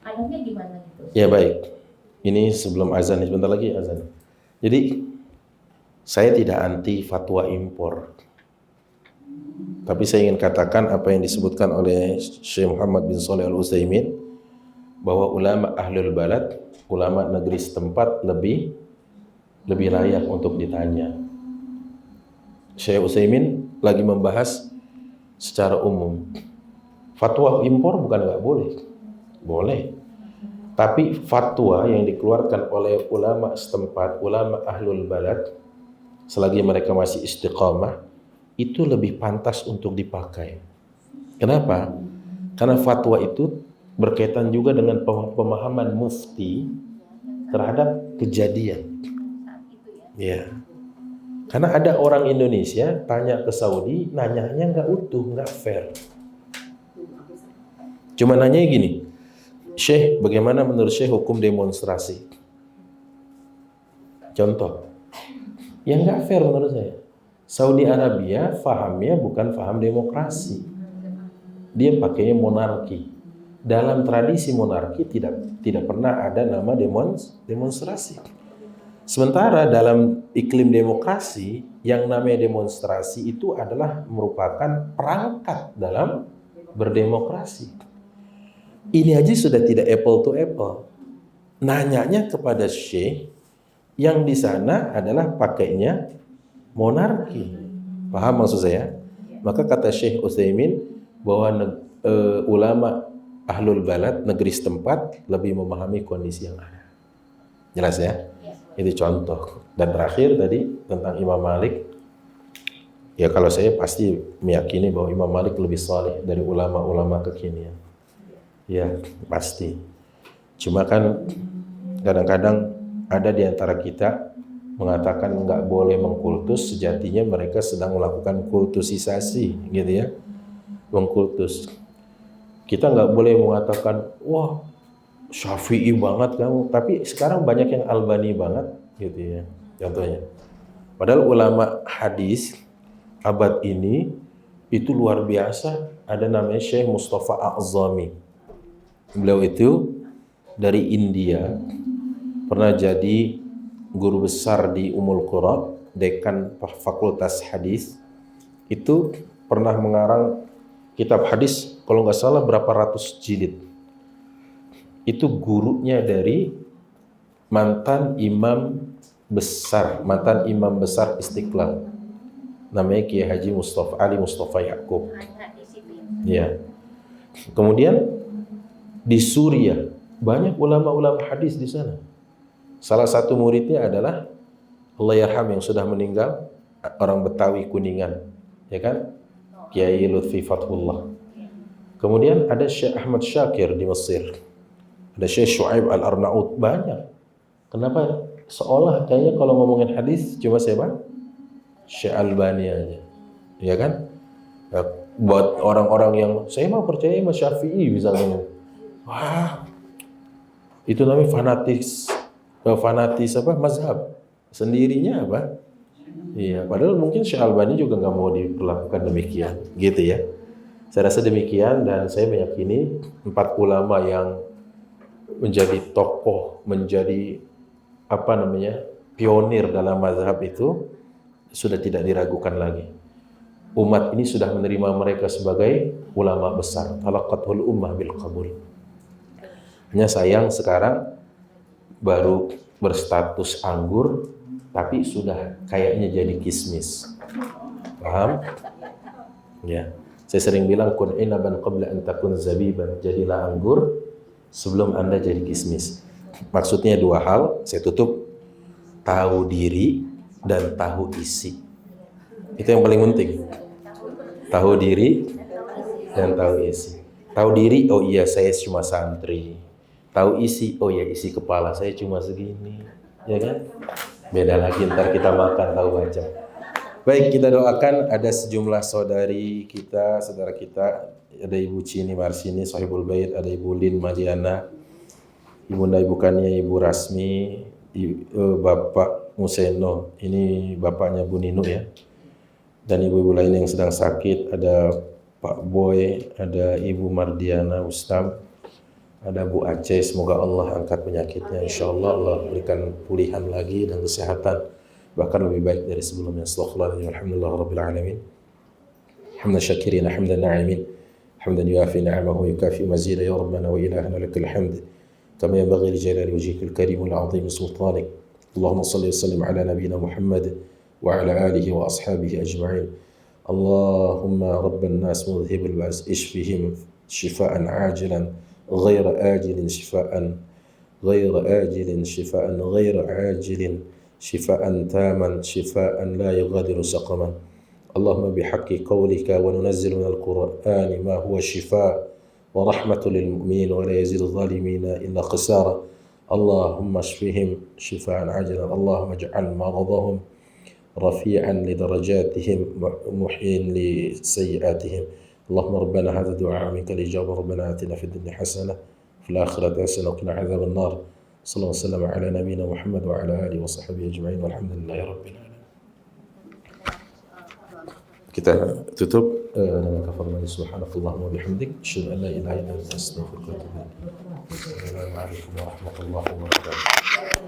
S2: adanya gimana gitu?
S1: Ya baik, ini sebelum azan, sebentar lagi azan. Jadi saya tidak anti fatwa impor, tapi saya ingin katakan apa yang disebutkan oleh Syekh Muhammad bin Shalih Al-Utsaimin, bahwa ulama ahlul balad, ulama negeri setempat lebih layak untuk ditanya. Syekh Utsaimin lagi membahas secara umum. Fatwa impor bukan nggak boleh, boleh. Tapi fatwa yang dikeluarkan oleh ulama setempat, ulama ahlul balad, selagi mereka masih istiqamah, itu lebih pantas untuk dipakai. Kenapa? Karena fatwa itu berkaitan juga dengan pemahaman mufti terhadap kejadian. Ya. Karena ada orang Indonesia tanya ke Saudi, nanyanya nggak utuh, nggak fair. Cuma nanya gini, Syekh, bagaimana menurut Syekh hukum demonstrasi? Contoh, yang nggak fair menurut saya. Saudi Arabia fahamnya bukan faham demokrasi, dia pakainya monarki. Dalam tradisi monarki tidak pernah ada nama demonstrasi. Sementara dalam iklim demokrasi, yang namanya demonstrasi itu adalah merupakan perangkat dalam berdemokrasi. Ini aja sudah tidak apple to apple. Nanyanya kepada Syekh yang di sana adalah pakainya monarki. Paham maksud saya? Maka kata Syekh Utsaimin bahwa ulama ahlul balad negeri setempat lebih memahami kondisi yang ada. Jelas ya? Itu contoh. Dan terakhir tadi tentang Imam Malik, ya kalau saya pasti meyakini bahwa Imam Malik lebih saleh dari ulama-ulama kekinian. Ya pasti. Cuma kan kadang-kadang ada di antara kita mengatakan nggak boleh mengkultus, sejatinya mereka sedang melakukan kultusisasi, gitu ya, mengkultus. Kita nggak boleh mengatakan, wah Syafi'i banget kamu, tapi sekarang banyak yang Albani banget, gitu ya, contohnya. Padahal ulama hadis abad ini itu luar biasa. Ada namanya Syekh Mustafa A'zami. Beliau itu dari India, pernah jadi guru besar di Ummul Qura, dekan fakultas hadis. Itu pernah mengarang kitab hadis, kalau nggak salah berapa ratus jilid. Itu gurunya dari mantan imam besar Istiqlal, namanya Kiai Haji Mustafa Ali Mustafa Yakub.
S2: Hanya disiplin.
S1: Ya. Kemudian di Suriah banyak ulama-ulama hadis di sana. Salah satu muridnya adalah Allahyarham yang sudah meninggal, orang Betawi Kuningan, ya kan? Kiai Lutfi Fathullah. Kemudian ada Syekh Ahmad Syakir di Mesir. Ada Syekh Syuaib Al-Arnaut, banyak. Kenapa? Seolah kayaknya kalau ngomongin hadis cuma siapa? Syekh Albani aja. Ya kan? Ya, buat orang-orang yang saya mau percaya sama Syafi'i misalnya. Wah. Itu namanya fanatis apa? Mazhab. Sendirinya apa? Iya, padahal mungkin Syekh Albani juga nggak mau diperlakukan demikian, gitu ya. Saya rasa demikian dan saya meyakini 4 ulama yang menjadi tokoh, menjadi pionir dalam mazhab itu sudah tidak diragukan lagi. Umat ini sudah menerima mereka sebagai ulama besar. Talaqatul ummah bil qabul. Hanya sayang sekarang baru berstatus anggur, tapi sudah kayaknya jadi kismis. Paham? Ya. Saya sering bilang kun inaban qabla an takun zabiban. Jadilah anggur sebelum Anda jadi kismis. Maksudnya 2 hal, saya tutup. Tahu diri dan tahu isi. Itu yang paling penting. Tahu diri dan tahu isi. Tahu diri, oh iya saya cuma santri. Tahu isi, oh ya isi kepala saya cuma segini, ya kan? Beda lagi ntar kita makan tahu baca. Baik, kita doakan ada sejumlah saudara kita, ada Ibu Cini Marsini, Sahibul Bait, ada Ibu Lin Mariana, Ibu Kania, Ibu Rasmi, Bapak Museno, ini bapaknya Bu Nino ya, dan ibu-ibu lain yang sedang sakit, ada Pak Boy, ada Ibu Mardiana Ustam, ada Bu Aceh, semoga Allah angkat penyakitnya, insyaallah Allah berikan pulihan lagi dan kesehatan bahkan lebih baik dari sebelumnya. Astaghfirullahaladzim, alhamdulillah rabbil alamin, hamdan syakirin, hamdan na'imin, hamdan yuafi ni'amahu yukafi mazida, ya rabbana wa ilahana lakal hamd kama yanbaghi li jalali wajhikal karim wal 'azim sultanik. Allahumma salli wa sallim ala nabiyyina Muhammad wa ala alihi wa ashabihi ajma'in. Allahumma rabban nas mudhhibal ba's ishfihim shifaan 'ajilan غير آجل شفاء غير آجل شفاء غير عاجل شفاء تاما شفاء لا يغادر سقما. اللهم بحق قولك وننزل من القرآن ما هو شفاء ورحمة للمؤمنين ولا يزيد الظالمين إلا خسارة. اللهم اشفهم شفاء عاجلا. اللهم اجعل مرضهم رفيعا لدرجاتهم محين لسيئاتهم. اللهم ربنا هذا دعاء منك الإجابة. ربنا آتنا في الدنيا حسنة في الآخرة حسنة وقنا عذاب النار. صلى الله وسلم على نبينا محمد وعلى آله وصحبه أجمعين والحمد لله رب العالمين. Kita tutup dengan kafarman subhanakallahumma wa bihamdik asyhadu an la ilaha illa anta astaghfiruka wa atubu ilaik. Assalamualaikum warahmatullahi wabarakatuh.